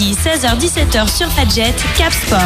vendredi 16h-17h sur Fadjet, Cap Sport.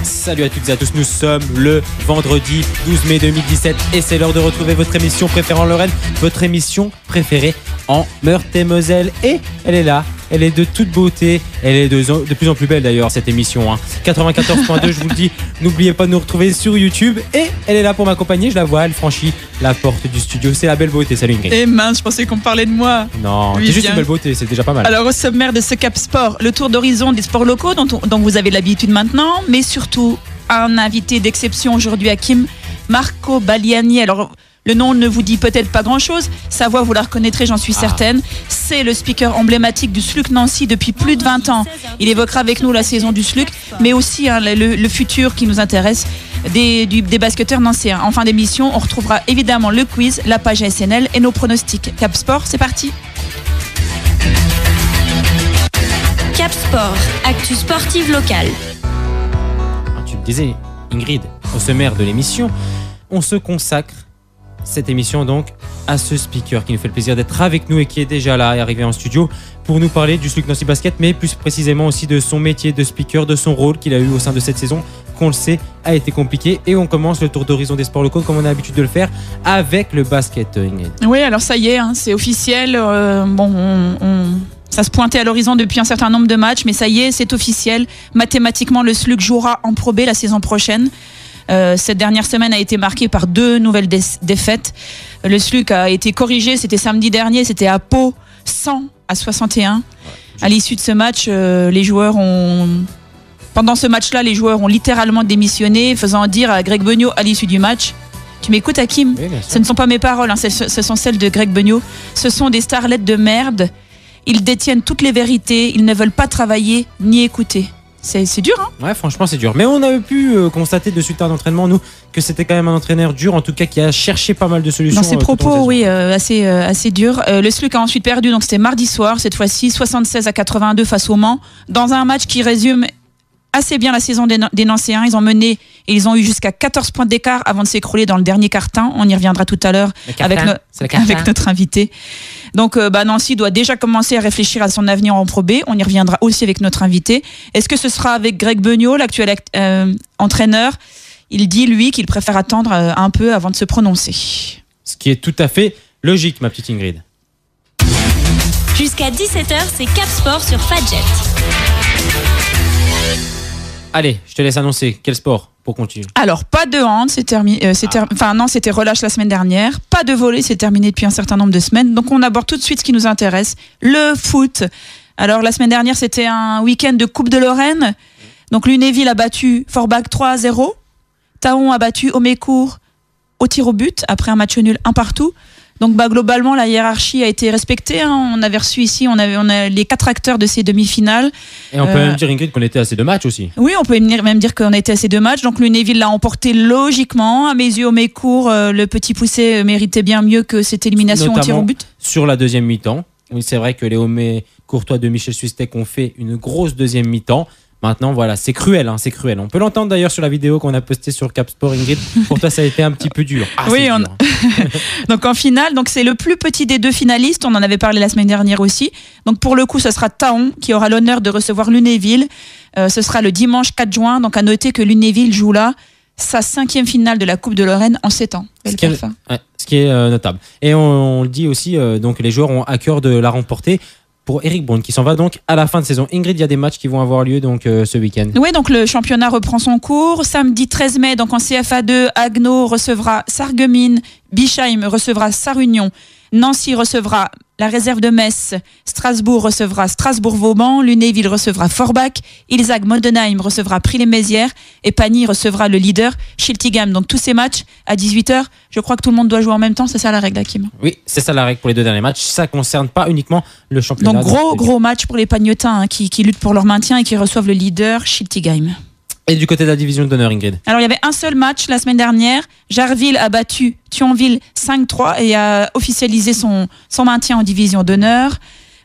Salut à toutes et à tous, nous sommes le vendredi 12 mai 2017 et c'est l'heure de retrouver votre émission préférée en Lorraine, votre émission préférée en Meurthe-et-Moselle. Et elle est là, elle est de toute beauté, elle est de plus en plus belle d'ailleurs cette émission. 94.2, je vous le dis, n'oubliez pas de nous retrouver sur YouTube. Et elle est là pour m'accompagner, je la vois, elle franchit la porte du studio, c'est la belle beauté. Salut Ingrid. Et mince, je pensais qu'on parlait de moi. Non, c'est juste une belle beauté, c'est déjà pas mal. Alors au sommaire de ce Cap Sport, le tour d'horizon des sports locaux dont vous avez l'habitude maintenant, mais surtout un invité d'exception aujourd'hui, Hakim, Marco Baliani. Alors le nom ne vous dit peut-être pas grand-chose, sa voix vous la reconnaîtrez, j'en suis certaine. C'est le speaker emblématique du SLUC Nancy depuis plus de 20 ans. Il évoquera avec nous la saison du SLUC, mais aussi le futur qui nous intéresse des basketteurs nancéens. En fin d'émission, on retrouvera évidemment le quiz, la page SNL et nos pronostics. Cap Sport, c'est parti. Cap Sport, actu sportive locale. Tu me disais, Ingrid, au sommaire de l'émission, on se consacre cette émission donc à ce speaker qui nous fait le plaisir d'être avec nous et qui est déjà là et arrivé en studio pour nous parler du SLUC Nancy Basket, mais plus précisément aussi de son métier de speaker, de son rôle qu'il a eu au sein de cette saison, qu'on le sait, a été compliqué. Et on commence le tour d'horizon des sports locaux comme on a l'habitude de le faire avec le basket, Ingrid. Oui, alors ça y est, c'est officiel. Ça se pointait à l'horizon depuis un certain nombre de matchs, mais ça y est, c'est officiel. Mathématiquement, le SLUC jouera en Pro B la saison prochaine. Cette dernière semaine a été marquée par 2 nouvelles défaites. Le SLUC a été corrigé, c'était samedi dernier, c'était à Pau, 100-61. À l'issue de ce match, pendant ce match-là, les joueurs ont littéralement démissionné, faisant dire à Greg Beugnot à l'issue du match: tu m'écoutes, Hakim ? Oui, ce ne sont pas mes paroles, ce sont celles de Greg Beugnot. Ce sont des starlets de merde. Ils détiennent toutes les vérités, ils ne veulent pas travailler ni écouter. C'est dur, hein ? Ouais, franchement, c'est dur. Mais on avait pu constater de suite à l'entraînement, nous, que c'était quand même un entraîneur dur, en tout cas, qui a cherché pas mal de solutions. Dans ses propos, oui, assez dur. Le SLUC a ensuite perdu, donc c'était mardi soir, cette fois-ci, 76-82 face au Mans, dans un match qui résume assez bien la saison des Nancéens. Ils ont mené et ils ont eu jusqu'à 14 points d'écart avant de s'écrouler dans le dernier quart-temps. On y reviendra tout à l'heure avec notre invité. Donc Nancy doit déjà commencer à réfléchir à son avenir en Pro B. On y reviendra aussi avec notre invité. Est-ce que ce sera avec Greg Beugnot, l'actuel entraîneur ? Il dit, lui, qu'il préfère attendre un peu avant de se prononcer. Ce qui est tout à fait logique, ma petite Ingrid. Jusqu'à 17h, c'est Cap Sport sur Fadjet. Allez, je te laisse annoncer. Quel sport pour continuer ? Alors, pas de hand, c'est terminé. C'était relâche la semaine dernière. Pas de volley, c'est terminé depuis un certain nombre de semaines. Donc, on aborde tout de suite ce qui nous intéresse, le foot. Alors, la semaine dernière, c'était un week-end de Coupe de Lorraine. Donc, Lunéville a battu Forbach 3-0. Thaon a battu Homécourt au tir au but après un match nul 1 partout. Donc globalement, la hiérarchie a été respectée. On avait reçu ici, on a les 4 acteurs de ces demi-finales. Et on peut même dire, Ingrid, qu'on était à ces 2 matchs aussi. Oui, on peut même dire qu'on était à ces 2 matchs. Donc Lunéville l'a emporté logiquement. À mes yeux, Homécourt, le petit poussé méritait bien mieux que cette élimination notamment au tir au but. Sur la deuxième mi-temps. Oui, c'est vrai que les Homécourtois de Michel Suistec ont fait une grosse deuxième mi-temps. Maintenant, voilà, c'est cruel, c'est cruel. On peut l'entendre d'ailleurs sur la vidéo qu'on a postée sur Cap Sport, Ingrid. Pour toi, ça a été un petit peu dur. Oui, donc en finale, c'est le plus petit des 2 finalistes. On en avait parlé la semaine dernière aussi. Donc pour le coup, ce sera Thaon qui aura l'honneur de recevoir Lunéville. Ce sera le dimanche 4 juin. Donc à noter que Lunéville joue là sa 5e finale de la Coupe de Lorraine en 7 ans. Ce qui est notable. Et on le dit aussi, donc les joueurs ont à cœur de la remporter. Pour Eric Brown qui s'en va donc à la fin de saison. Ingrid, il y a des matchs qui vont avoir lieu donc ce week-end. Oui, donc le championnat reprend son cours. Samedi 13 mai, donc en CFA2, Agno recevra Sarreguemines, Bischheim recevra Sarre-Union, Nancy recevra la réserve de Metz, Strasbourg recevra Strasbourg-Vauban, Lunéville recevra Forbach, Ilzag-Moldenheim recevra Prix-les-Mézières et Pagny recevra le leader Schiltigheim. Donc tous ces matchs à 18h, je crois que tout le monde doit jouer en même temps, c'est ça la règle, Hakim ? Oui, c'est ça la règle pour les 2 derniers matchs. Ça ne concerne pas uniquement le championnat. Donc gros match pour les Pagnotins qui luttent pour leur maintien et qui reçoivent le leader Schiltigheim. Et du côté de la division d'honneur, Ingrid ? Alors, il y avait un seul match la semaine dernière. Jarville a battu Thionville 5-3 et a officialisé son maintien en division d'honneur.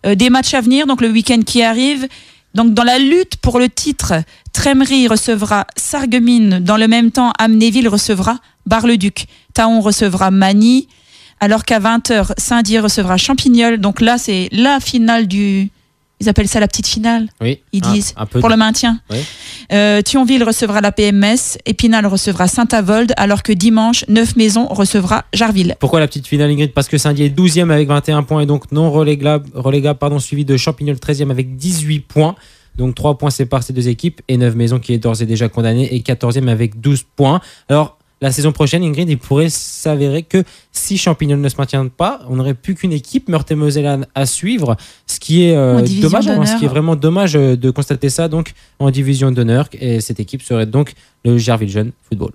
Des matchs à venir, donc le week-end qui arrive. Donc, dans la lutte pour le titre, Trémery recevra Sarreguemines. Dans le même temps, Amnéville recevra Bar-le-Duc. Thaon recevra Magny. Alors qu'à 20h, Saint-Dié recevra Champignol. Donc là, c'est la finale du Ils appellent ça la petite finale. Oui. Ils disent un peu pour le maintien. Oui. Thionville recevra la PMS, Épinal recevra Saint-Avold, alors que dimanche, Neuf-Maisons recevra Jarville. Pourquoi la petite finale, Ingrid? Parce que Saint-Dié est 12e avec 21 points et donc non relégable, suivi de Champignol 13e avec 18 points. Donc 3 points séparent ces deux équipes et Neuf-Maisons qui est d'ores et déjà condamné est 14e avec 12 points. Alors la saison prochaine, Ingrid, il pourrait s'avérer que si Champignol ne se maintient pas, on n'aurait plus qu'une équipe, Meurthe-et-Mosellane, à suivre, ce qui est dommage, ce qui est vraiment dommage de constater ça donc en division d'honneur. Et cette équipe serait donc le Jarville Jeune Football.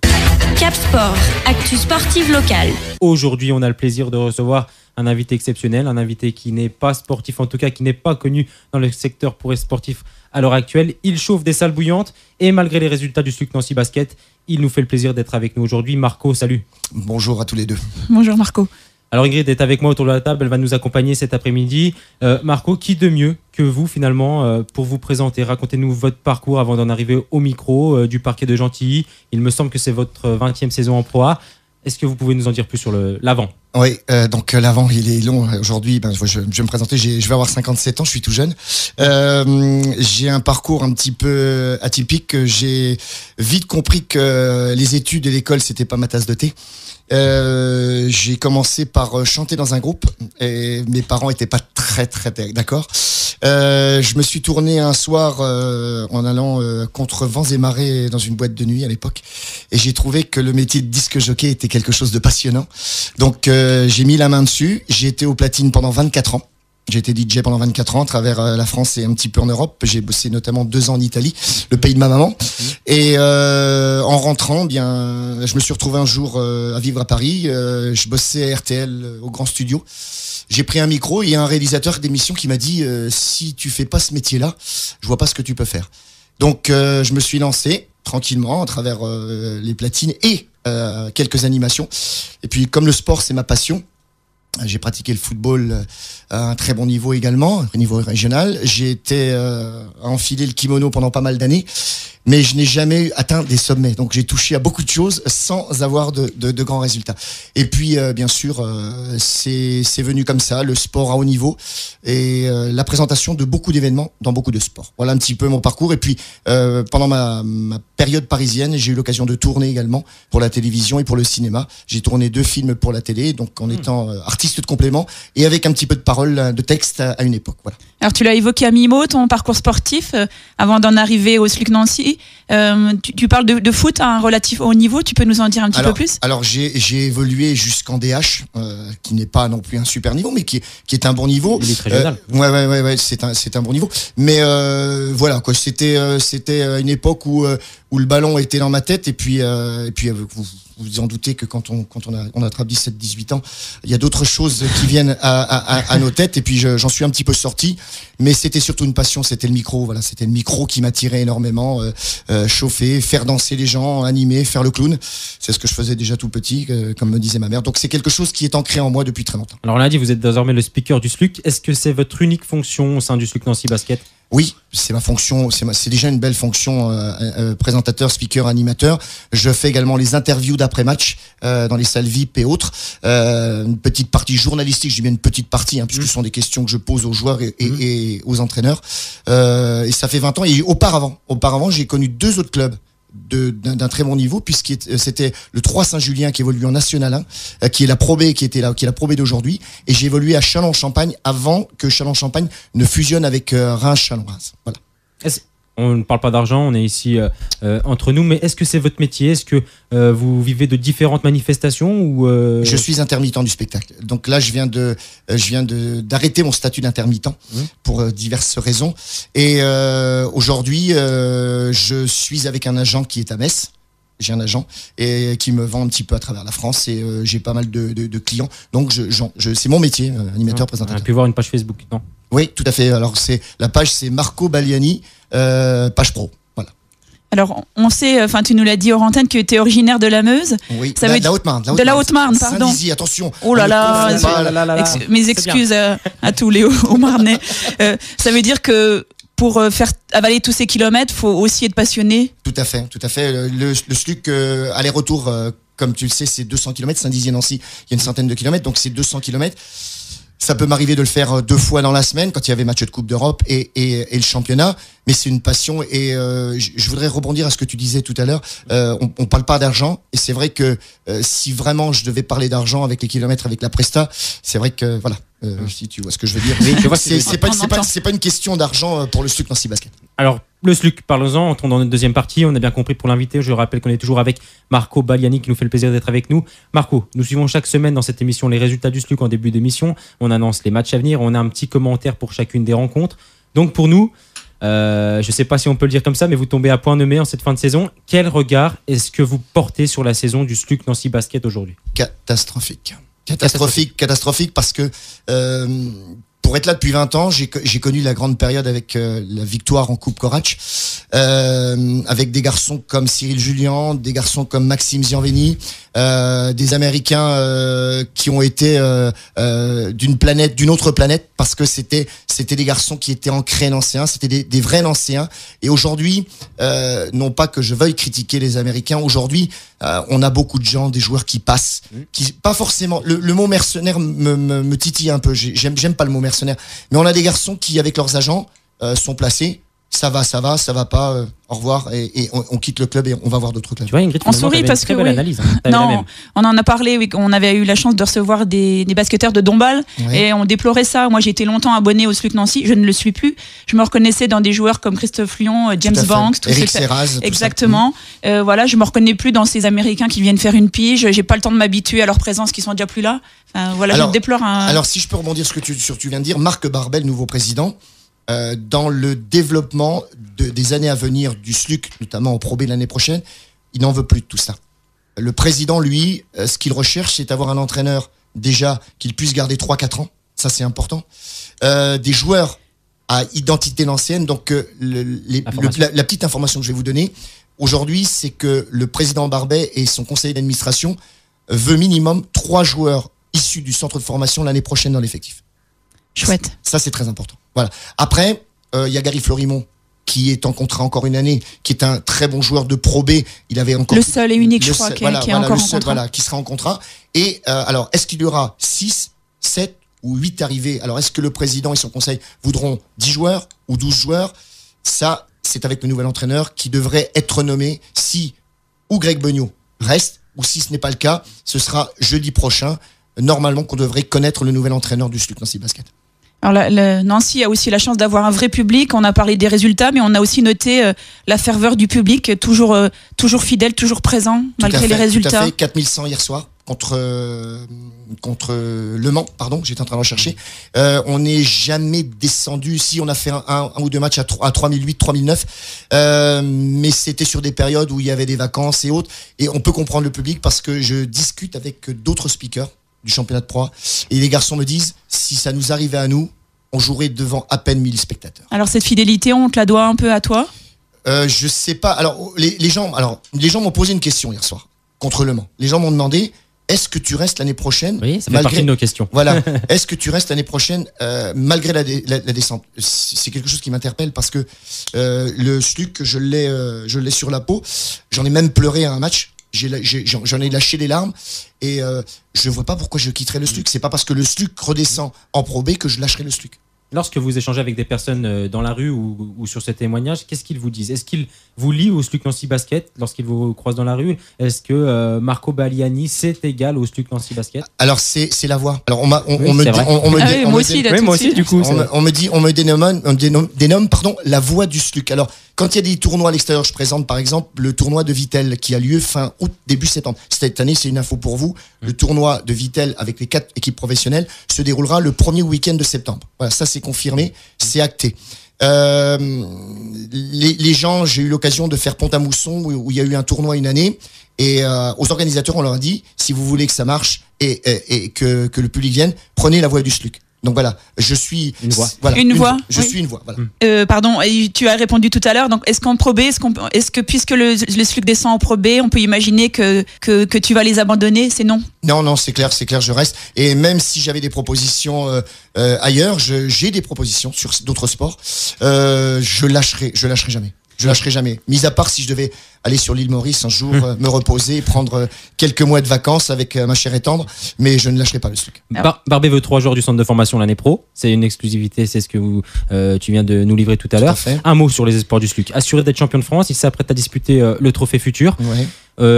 Cap Sport, actu sportive locale. Aujourd'hui, on a le plaisir de recevoir un invité exceptionnel, un invité qui n'est pas sportif, en tout cas qui n'est pas connu dans le secteur pour être sportif à l'heure actuelle. Il chauffe des salles bouillantes et malgré les résultats du SLUC Nancy Basket, il nous fait le plaisir d'être avec nous aujourd'hui. Marco, salut. Bonjour à tous les deux. Bonjour Marco. Alors Ingrid est avec moi autour de la table, elle va nous accompagner cet après-midi. Marco, qui de mieux que vous finalement pour vous présenter? Racontez-nous votre parcours avant d'en arriver au micro du parquet de Gentilly. Il me semble que c'est votre 20e saison en Pro A. Est-ce que vous pouvez nous en dire plus sur l'avant? Oui, donc l'avant il est long aujourd'hui. Je vais me présenter. Je vais avoir 57 ans, je suis tout jeune. J'ai un parcours un petit peu atypique. J'ai vite compris que les études et l'école c'était pas ma tasse de thé. J'ai commencé par chanter dans un groupe et mes parents étaient pas très d'accord. Je me suis tourné un soir en allant contre vents et marées dans une boîte de nuit à l'époque et j'ai trouvé que le métier de disque jockey était quelque chose de passionnant. Donc j'ai mis la main dessus, j'ai été au platine pendant 24 ans. J'ai été DJ pendant 24 ans à travers la France et un petit peu en Europe. J'ai bossé notamment 2 ans en Italie, le pays de ma maman. Et en rentrant, je me suis retrouvé un jour à vivre à Paris. Je bossais à RTL au Grand Studio. J'ai pris un micro et il y a un réalisateur d'émission qui m'a dit si tu fais pas ce métier-là, je vois pas ce que tu peux faire. Donc je me suis lancé tranquillement à travers les platines et quelques animations. Et puis comme le sport c'est ma passion, j'ai pratiqué le football à un très bon niveau également, au niveau régional. J'ai été à enfiler le kimono pendant pas mal d'années, mais je n'ai jamais atteint des sommets. Donc j'ai touché à beaucoup de choses sans avoir de grands résultats. Et puis bien sûr, c'est venu comme ça, le sport à haut niveau et la présentation de beaucoup d'événements dans beaucoup de sports. Voilà un petit peu mon parcours. Et puis pendant ma période parisienne, j'ai eu l'occasion de tourner également pour la télévision et pour le cinéma. J'ai tourné 2 films pour la télé, donc en étant artiste de complément et avec un petit peu de parole, de texte à une époque. Voilà. Alors tu l'as évoqué à mi-mot, ton parcours sportif, avant d'en arriver au SLUC Nancy. Tu parles de foot à un relatif haut niveau, tu peux nous en dire un petit peu plus? Alors j'ai évolué jusqu'en DH, qui n'est pas non plus un super niveau, mais qui est un bon niveau. Il est très régional. Ouais, c'est un bon niveau. Mais voilà quoi, c'était une époque où le ballon était dans ma tête et puis vous en doutez que quand on attrape 17-18 ans, il y a d'autres choses qui viennent à nos têtes et puis j'en suis un petit peu sorti, mais c'était surtout une passion, c'était le micro, voilà, c'était le micro qui m'attirait énormément, chauffer, faire danser les gens, animer, faire le clown, c'est ce que je faisais déjà tout petit, comme me disait ma mère, donc c'est quelque chose qui est ancré en moi depuis très longtemps. Alors on l'a dit, vous êtes désormais le speaker du SLUC, est-ce que c'est votre unique fonction au sein du SLUC Nancy Basket? Oui, c'est ma fonction, c'est déjà une belle fonction, présentateur, speaker, animateur. Je fais également les interviews d'après-match dans les salles VIP et autres. Une petite partie journalistique, je dis bien une petite partie, puisque ce sont des questions que je pose aux joueurs et aux entraîneurs. Et ça fait 20 ans. Et auparavant, j'ai connu 2 autres clubs d'un très bon niveau, puisque c'était le 3 Saint-Julien qui évolue en National 1, qui est la Pro B qui était là, qui est la Pro B d'aujourd'hui, et j'ai évolué à Châlons-Champagne avant que Châlons-Champagne ne fusionne avec Reims-Châlons-Reims. Voilà. On ne parle pas d'argent, on est ici entre nous, mais est-ce que c'est votre métier? Est-ce que vous vivez de différentes manifestations ou Je suis intermittent du spectacle. Donc là, je viens d'arrêter mon statut d'intermittent pour diverses raisons. Et aujourd'hui, je suis avec un agent qui est à Metz. J'ai un agent et qui me vend un petit peu à travers la France et j'ai pas mal de clients. Donc c'est mon métier, animateur, présentateur. On a pu voir une page Facebook, non? Oui, tout à fait. Alors la page c'est Marco Baliani, page pro. Voilà. Alors on sait, tu nous l'as dit hors antenne, que tu es originaire de la Meuse. Oui, de la Haute-Marne. De la Haute-Marne, pardon. Saint-Dizier, attention. Oh là là, mes excuses à tous les Hauts-Marnais. Ça veut dire que pour faire avaler tous ces kilomètres, il faut aussi être passionné. Tout à fait. Le SLUC aller-retour, comme tu le sais, c'est 200 km. Saint-Dizier-Nancy, il y a une centaine de kilomètres, donc c'est 200 km. Ça peut m'arriver de le faire 2 fois dans la semaine quand il y avait match de Coupe d'Europe et le championnat, mais c'est une passion et je voudrais rebondir à ce que tu disais tout à l'heure. On parle pas d'argent et c'est vrai que si vraiment je devais parler d'argent avec les kilomètres, avec la Presta, c'est vrai que voilà. Si tu vois ce que je veux dire. Oui, je vois c'est pas une question d'argent pour le SLUC Nancy Basket. Alors, le SLUC, parlons-en, entrons dans notre deuxième partie. On a bien compris pour l'invité. Je rappelle qu'on est toujours avec Marco Baliani qui nous fait le plaisir d'être avec nous. Marco, nous suivons chaque semaine dans cette émission les résultats du SLUC en début d'émission. On annonce les matchs à venir. On a un petit commentaire pour chacune des rencontres. Donc pour nous, je ne sais pas si on peut le dire comme ça, mais vous tombez à point nommé en cette fin de saison. Quel regard est-ce que vous portez sur la saison du SLUC Nancy Basket aujourd'hui ? Catastrophique parce que pour être là depuis 20 ans, j'ai connu la grande période avec la victoire en Coupe Corach, avec des garçons comme Cyril Julien, des garçons comme Maxime Zianveni, des Américains qui ont été d'une autre planète, parce que c'était des garçons qui étaient ancrés nancéens, c'était des vrais nancéens. Et aujourd'hui, non pas que je veuille critiquer les Américains, aujourd'hui on a beaucoup de gens, des joueurs qui passent, qui pas forcément. Le mot mercenaire me titille un peu. J'aime pas le mot mercenaire, mais on a des garçons qui, avec leurs agents, sont placés. Ça va pas. Au revoir et on quitte le club et on va voir d'autres clubs. Tu vois, Ingrid, on sourit parce que analyse, hein. Non, on en a parlé. Oui, on avait eu la chance de recevoir des basketteurs de Dombasle, et on déplorait ça. Moi, j'ai été longtemps abonné au SLUC Nancy. Je ne le suis plus. Je me reconnaissais dans des joueurs comme Christophe Lyon, James Banks, Eric Serraz, exactement. Voilà, je me reconnais plus dans ces Américains qui viennent faire une pige. J'ai pas le temps de m'habituer à leur présence, qui sont déjà plus là. Enfin, voilà, je déplore. Alors, si je peux rebondir sur ce que tu viens de dire, Marc Barbel, nouveau président. Dans le développement des années à venir du SLUC, notamment au Pro B l'année prochaine, il n'en veut plus de tout ça. Le président, lui, ce qu'il recherche, c'est d'avoir un entraîneur, déjà, qu'il puisse garder 3-4 ans. Ça, c'est important. Des joueurs à identité nancéenne. Donc, la petite information que je vais vous donner, aujourd'hui, c'est que le président Barbet et son conseil d'administration veut minimum 3 joueurs issus du centre de formation l'année prochaine dans l'effectif. Chouette. Ça, c'est très important. Voilà. Après, y a Gary Florimont qui est en contrat encore une année, qui est un très bon joueur de Pro B. Il avait encore le seul et unique, je crois, qui est encore en contrat. Voilà, qui sera en contrat. Et alors, est-ce qu'il y aura 6, 7 ou 8 arrivées ? Alors, est-ce que le président et son conseil voudront 10 joueurs ou 12 joueurs ? Ça, c'est avec le nouvel entraîneur qui devrait être nommé si ou Greg Beugnot reste, ou si ce n'est pas le cas, ce sera jeudi prochain, normalement, qu'on devrait connaître le nouvel entraîneur du SLUC Nancy Basket. Alors Nancy a aussi la chance d'avoir un vrai public. On a parlé des résultats, mais on a aussi noté la ferveur du public, toujours fidèle, toujours présent, malgré les résultats. Tout à fait, 4100 hier soir contre Le Mans, pardon, j'étais en train de rechercher. On n'est jamais descendu. Si, on a fait un ou 2 matchs à 3008, 3009, mais c'était sur des périodes où il y avait des vacances et autres. Et on peut comprendre le public parce que je discute avec d'autres speakers du championnat de Pro A, et les garçons me disent, si ça nous arrivait à nous, on jouerait devant à peine 1000 spectateurs. Alors cette fidélité, on te la doit un peu à toi ? Je sais pas. Alors les gens m'ont posé une question hier soir contre Le Mans. Les gens m'ont demandé, est-ce que tu restes l'année prochaine ? Oui, ça fait partie de nos questions. Voilà. Est-ce que tu restes l'année prochaine malgré la descente ? C'est quelque chose qui m'interpelle parce que le SLUC, je l'ai sur la peau. J'en ai même pleuré à un match. J'en ai lâché des larmes et je vois pas pourquoi je quitterais le SLUC. C'est pas parce que le SLUC redescend en Pro B que je lâcherai le SLUC. Lorsque vous échangez avec des personnes dans la rue ou sur ces témoignages, qu'est-ce qu'ils vous disent ? Est-ce qu'ils vous lient au SLUC Nancy Basket lorsqu'ils vous croisent dans la rue ? Est-ce que Marco Baliani, c'est égal au SLUC Nancy Basket ? Alors c'est la voix. Alors on me dénomme la voix du SLUC. Alors quand il y a des tournois à l'extérieur, je présente par exemple le tournoi de Vittel qui a lieu fin août, début septembre. Cette année, c'est une info pour vous. Le tournoi de Vittel avec les 4 équipes professionnelles se déroulera le premier week-end de septembre. Voilà, ça c'est confirmé, c'est acté. Les gens, j'ai eu l'occasion de faire Pont-à-Mousson où il y a eu un tournoi une année et aux organisateurs on leur a dit, si vous voulez que ça marche et que le public vienne, prenez la voix du SLUC. Donc voilà, je suis une voix. Voilà, je suis une voix. Voilà. Pardon, et tu as répondu tout à l'heure. Donc, est-ce qu'en Pro B, est-ce que puisque le SLUC descend en Pro B, on peut imaginer que tu vas les abandonner ? C'est non. Non, c'est clair, je reste. Et même si j'avais des propositions ailleurs, j'ai des propositions sur d'autres sports. Je lâcherai jamais. Je lâcherai jamais. Mis à part si je devais aller sur l'île Maurice un jour, me reposer, prendre quelques mois de vacances avec ma chère et tendre, mais je ne lâcherai pas le SLUC. Barbet veut 3 joueurs du centre de formation l'année pro. C'est une exclusivité, c'est ce que tu viens de nous livrer tout à l'heure. Un mot sur les espoirs du SLUC. Assuré d'être champion de France, il s'apprête à disputer le trophée futur. Ouais.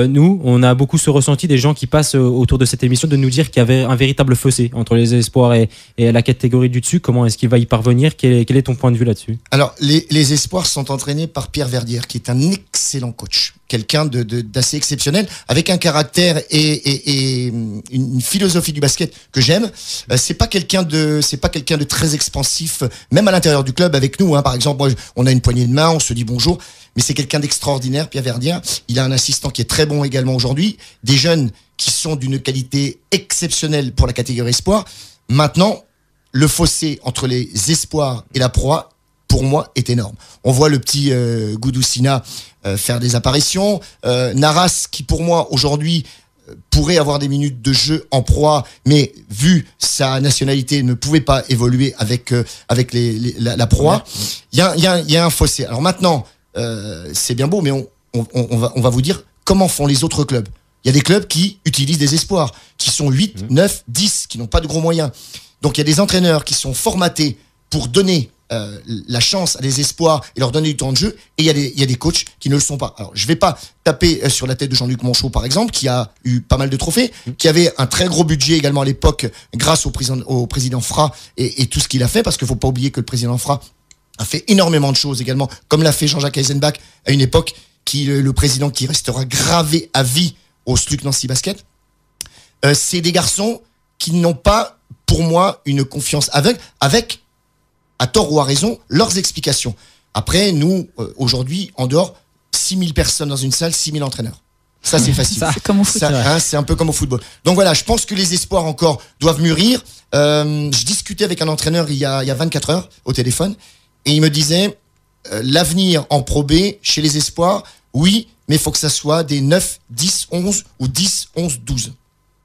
Nous, on a beaucoup ce ressenti des gens qui passent autour de cette émission de nous dire qu'il y avait un véritable fossé entre les espoirs et la catégorie du dessus. Comment est-ce qu'il va y parvenir? Quel est ton point de vue là-dessus? Alors, les espoirs sont entraînés par Pierre Verdière, qui est un excellent coach. Quelqu'un d'assez exceptionnel, avec un caractère et une philosophie du basket que j'aime. C'est pas quelqu'un de très expansif, même à l'intérieur du club avec nous. Par exemple, moi, on a une poignée de main, on se dit bonjour. Mais c'est quelqu'un d'extraordinaire, Pierre Verdière. Il a un assistant qui est très bon également aujourd'hui. Des jeunes qui sont d'une qualité exceptionnelle pour la catégorie espoir. Maintenant, le fossé entre les espoirs et la proie, pour moi, est énorme. On voit le petit Goudou-Sina faire des apparitions. Naras, qui pour moi, aujourd'hui, pourrait avoir des minutes de jeu en proie, mais vu sa nationalité, ne pouvait pas évoluer avec la proie. Il y a un fossé. Alors maintenant, c'est bien beau, mais on va vous dire comment font les autres clubs. Il y a des clubs qui utilisent des espoirs, qui sont 8, 9, 10, qui n'ont pas de gros moyens. Donc il y a des entraîneurs qui sont formatés pour donner la chance à des espoirs et leur donner du temps de jeu, et il y a des coachs qui ne le sont pas. Alors je vais pas taper sur la tête de Jean-Luc Monchot par exemple, qui a eu pas mal de trophées, qui avait un très gros budget également à l'époque grâce au président Fra et tout ce qu'il a fait, parce qu'il faut pas oublier que le président Fra a fait énormément de choses également, comme l'a fait Jean-Jacques Eisenbach à une époque, le président qui restera gravé à vie au SLUC Nancy Basket. C'est des garçons qui n'ont pas, pour moi, une confiance aveugle, avec, à tort ou à raison, leurs explications. Après, nous, aujourd'hui, en dehors, 6000 personnes dans une salle, 6000 entraîneurs. Ça, c'est facile. C'est comme au foot. C'est un peu comme au football. Donc voilà, je pense que les espoirs encore doivent mûrir. Je discutais avec un entraîneur il y a 24 heures au téléphone, et il me disait, l'avenir en Pro B, chez les espoirs, oui, mais il faut que ça soit des 9, 10, 11 ou 10, 11, 12.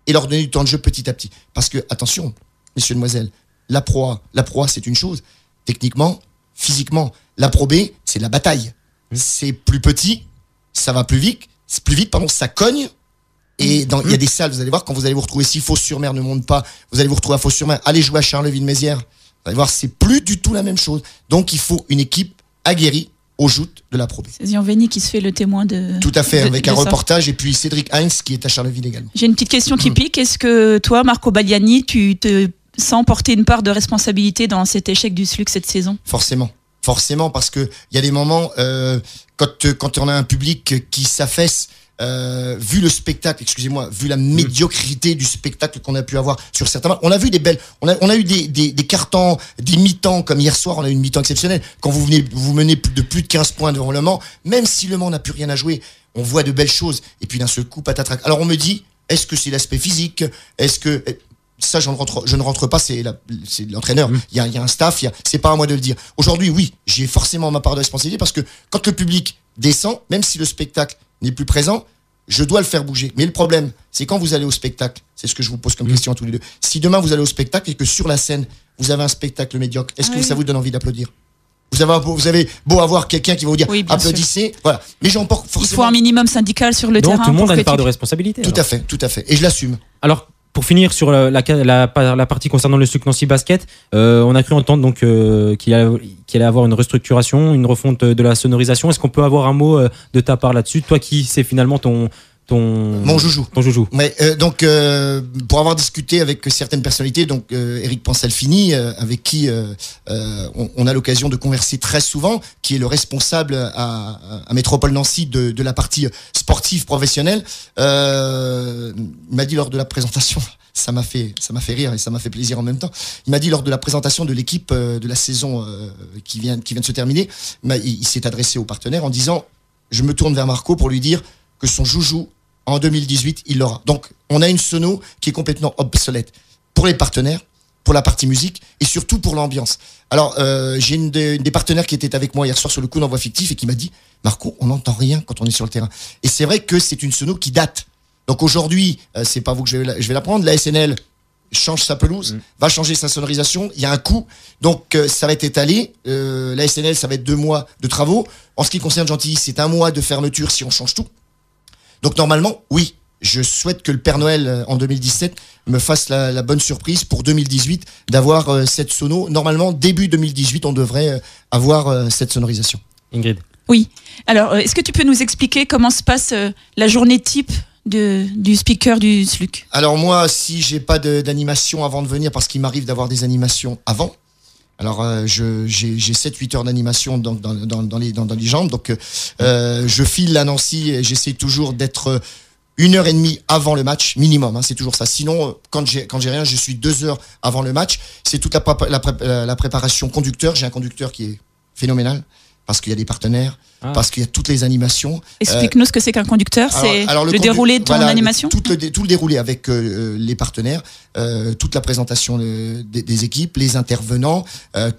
Et leur donner du temps de jeu petit à petit. Parce que, attention, messieurs, demoiselles, la proie, c'est une chose. Techniquement, physiquement, la Pro B, c'est la bataille. C'est plus petit, ça va plus vite, ça cogne. Et il y a des salles, vous allez voir, quand vous allez vous retrouver, si Fos-sur-Mer ne monte pas, vous allez vous retrouver à Fos-sur-Mer, allez jouer à Charleville-Mézières. Vous allez voir, c'est plus du tout la même chose. Donc, il faut une équipe aguerrie aux joutes de la Pro B. C'est Zian Vény qui se fait le témoin de... Tout à fait, avec un reportage, et puis Cédric Heinz qui est à Charleville également. J'ai une petite question qui pique. Est-ce que toi, Marco Bagliani, tu te sens porter une part de responsabilité dans cet échec du SLUC cette saison? Forcément, parce que il y a des moments, quand on a un public qui s'affaisse, vu le spectacle, vu la médiocrité du spectacle qu'on a pu avoir sur certains matchs, on a vu on a eu des cartons, des mi-temps, comme hier soir, on a eu une mi-temps exceptionnelle. Quand vous menez de plus de 15 points devant Le Mans, même si Le Mans n'a plus rien à jouer, on voit de belles choses, et puis d'un seul coup, patatrac. Alors on me dit, est-ce que c'est l'aspect physique? Est-ce que... Ça, je ne rentre pas, c'est l'entraîneur. Il y a un staff, c'est pas à moi de le dire. Aujourd'hui, oui, j'ai forcément ma part de responsabilité, parce que quand le public descend, même si le spectacle n'est plus présent, je dois le faire bouger. Mais le problème, c'est quand vous allez au spectacle, c'est ce que je vous pose comme question à tous les deux. Si demain vous allez au spectacle et que sur la scène, vous avez un spectacle médiocre, est-ce que ça vous donne envie d'applaudir? Vous avez beau avoir quelqu'un qui va vous dire applaudissez, voilà. Mais j'en porte forcément. Il faut un minimum syndical sur le terrain. Donc tout le monde a une part de responsabilité. Tout à fait. Et je l'assume. Alors, pour finir sur la partie concernant le SLUC Nancy Basket, on a cru entendre donc qu'il allait avoir une restructuration, une refonte de la sonorisation. Est-ce qu'on peut avoir un mot de ta part là-dessus? Toi qui c'est finalement mon joujou. Ton joujou. Mais donc pour avoir discuté avec certaines personnalités, donc Eric Pansalfini, avec qui on a l'occasion de converser très souvent, qui est le responsable à Métropole Nancy de la partie sportive professionnelle, il m'a dit lors de la présentation, ça m'a fait rire et ça m'a fait plaisir en même temps. Il m'a dit lors de la présentation de l'équipe de la saison qui vient de se terminer, il s'est adressé aux partenaires en disant, je me tourne vers Marco pour lui dire que son joujou en 2018, il l'aura. Donc, on a une sono qui est complètement obsolète pour les partenaires, pour la partie musique et surtout pour l'ambiance. Alors, j'ai une des partenaires qui était avec moi hier soir sur le coup d'envoi fictif et qui m'a dit « Marco, on n'entend rien quand on est sur le terrain. » Et c'est vrai que c'est une sono qui date. Donc aujourd'hui, c'est pas vous que je vais la prendre. La SNL, change sa pelouse, va changer sa sonorisation, il y a un coût, donc ça va être étalé. La SNL, ça va être 2 mois de travaux. En ce qui concerne Gentilly, c'est 1 mois de fermeture si on change tout. Donc normalement, oui, je souhaite que le Père Noël en 2017 me fasse la bonne surprise pour 2018 d'avoir cette sono. Normalement, début 2018, on devrait avoir cette sonorisation. Ingrid. Oui. Alors, est-ce que tu peux nous expliquer comment se passe la journée type du speaker du SLUC? Alors moi, si j'ai pas d'animation avant de venir, parce qu'il m'arrive d'avoir des animations avant. Alors j'ai 7-8 heures d'animation dans les jambes, donc je file à Nancy et j'essaie toujours d'être 1h30 avant le match minimum, hein, c'est toujours ça. Sinon, quand j'ai rien, je suis 2 heures avant le match. C'est toute la préparation conducteur. J'ai un conducteur qui est phénoménal parce qu'il y a des partenaires, parce qu'il y a toutes les animations. Explique-nous ce que c'est qu'un conducteur. C'est le déroulé de ton animation. Tout le déroulé avec les partenaires, toute la présentation des équipes, les intervenants,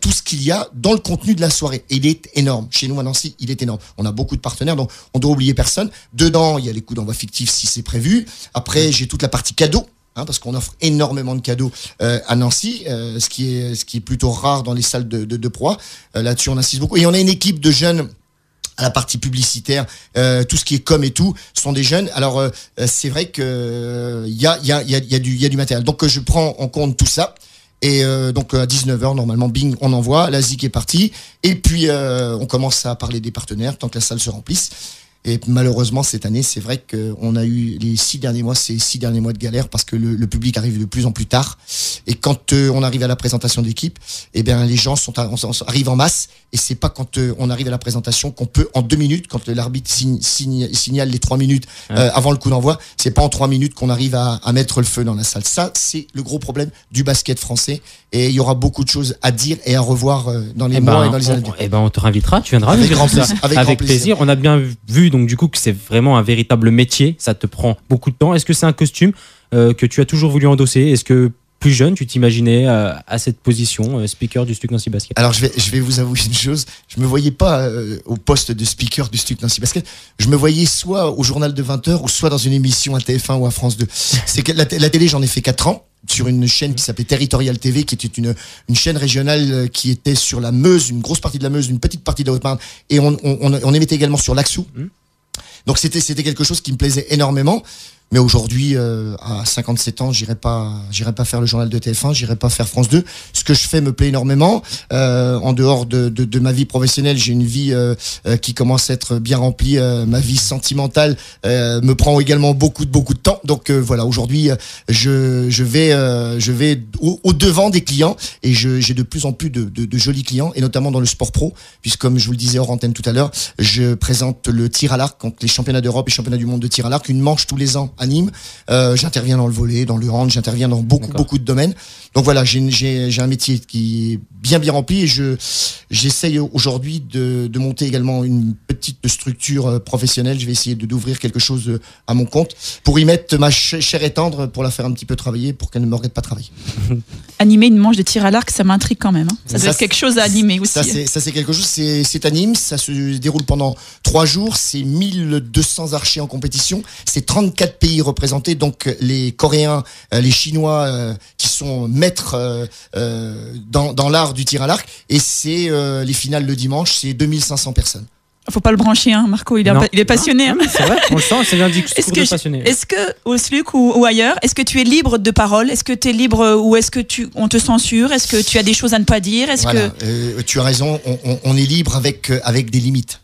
tout ce qu'il y a dans le contenu de la soirée. Et il est énorme. Chez nous à Nancy, il est énorme. On a beaucoup de partenaires, donc on doit oublier personne. Dedans, il y a les coups d'envoi fictifs si c'est prévu. Après, j'ai toute la partie cadeau. Parce qu'on offre énormément de cadeaux à Nancy, ce qui est plutôt rare dans les salles de proie. Là-dessus, on insiste beaucoup. Et on a une équipe de jeunes à la partie publicitaire, tout ce qui est com et tout, sont des jeunes. Alors, c'est vrai que il y a du matériel. Donc, je prends en compte tout ça. Et donc à 19h, normalement, bing, on envoie. La ZIC est partie. Et puis, on commence à parler des partenaires tant que la salle se remplisse. Et malheureusement, cette année, c'est vrai qu'on a eu les 6 derniers mois, ces 6 derniers mois de galère parce que le public arrive de plus en plus tard. Et quand on arrive à la présentation d'équipe, eh bien, les gens arrivent en masse. Et c'est pas quand on arrive à la présentation qu'on peut, en 2 minutes, quand l'arbitre signale les 3 minutes avant le coup d'envoi, c'est pas en 3 minutes qu'on arrive à mettre le feu dans la salle. Ça, c'est le gros problème du basket français. Et il y aura beaucoup de choses à dire et à revoir dans les mois et dans les années. On te réinvitera, tu viendras. Avec grand plaisir. Avec plaisir. On a bien vu donc du coup que c'est vraiment un véritable métier. Ça te prend beaucoup de temps. Est-ce que c'est un costume que tu as toujours voulu endosser? Est-ce que plus jeune, tu t'imaginais à cette position, speaker du STUC Nancy Basket? Alors je vais vous avouer une chose, je me voyais pas au poste de speaker du STUC Nancy Basket. Je me voyais soit au journal de 20h ou soit dans une émission à TF1 ou à France 2. C'est que la télé, j'en ai fait 4 ans sur une chaîne qui s'appelait Territorial TV, qui était une chaîne régionale qui était sur la Meuse, une grosse partie de la Meuse, une petite partie de la Haute-Marne, et on émettait également sur l'Axou. Donc c'était quelque chose qui me plaisait énormément. Mais aujourd'hui, à 57 ans, j'irai pas faire le journal de TF1, j'irai pas faire France 2. Ce que je fais me plaît énormément. En dehors de ma vie professionnelle, j'ai une vie qui commence à être bien remplie. Ma vie sentimentale me prend également beaucoup de temps. Donc voilà, aujourd'hui, je vais au devant des clients et j'ai de plus en plus de jolis clients, et notamment dans le sport pro, puisque comme je vous le disais hors antenne tout à l'heure, je présente le tir à l'arc, donc les championnats d'Europe et championnats du monde de tir à l'arc, une manche tous les ans à Nîmes. J'interviens dans le volley, dans le hand, j'interviens dans beaucoup de domaines. Donc voilà, j'ai un métier qui est bien rempli, et j'essaye aujourd'hui de monter également une petite structure professionnelle. Je vais essayer d'ouvrir quelque chose à mon compte pour y mettre ma chair et tendre, pour la faire un petit peu travailler, pour qu'elle ne me regrette pas travailler. Animer une manche de tir à l'arc, ça m'intrigue quand même. Hein. Ça doit être quelque chose à animer aussi. Ça c'est quelque chose, c'est à Nîmes, ça se déroule pendant 3 jours, c'est 1200 archers en compétition, c'est 34 pays représentés, donc les Coréens, les Chinois qui sont maîtres dans l'art du tir à l'arc, et c'est les finales le dimanche, c'est 2500 personnes. Faut pas le brancher, hein, Marco, il est passionné. Non, c'est vrai, on le sent, c'est bien dit, discours de passionné. Est-ce que au SLUC ou ailleurs, est-ce que tu es libre de parole? Est-ce que tu es libre, ou est-ce que on te censure? Est-ce que tu as des choses à ne pas dire? Tu as raison, on est libre avec des limites.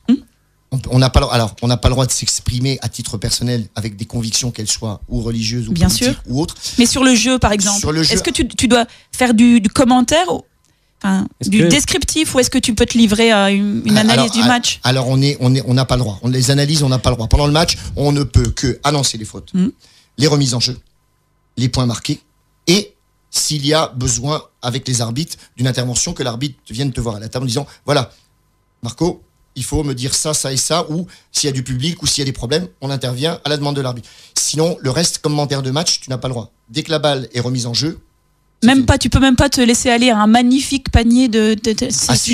On n'a pas le droit de s'exprimer à titre personnel avec des convictions, qu'elles soient ou religieuses ou bien politiques sûr. ou autres. Mais sur le jeu, par exemple, est-ce que tu dois faire du commentaire, du descriptif, ou est-ce que tu peux te livrer à une analyse du match? Alors on n'a pas le droit. Les analyses, on n'a pas le droit. Pendant le match, on ne peut que annoncer les fautes, les remises en jeu, les points marqués, et s'il y a besoin avec les arbitres d'une intervention, que l'arbitre vienne te voir à la table en disant voilà, Marco, il faut me dire ça et ça, ou s'il y a du public ou s'il y a des problèmes, on intervient à la demande de l'arbitre. Sinon, le reste, commentaire de match, tu n'as pas le droit. Dès que la balle est remise en jeu, Même pas, tu peux même pas te laisser aller à un magnifique panier de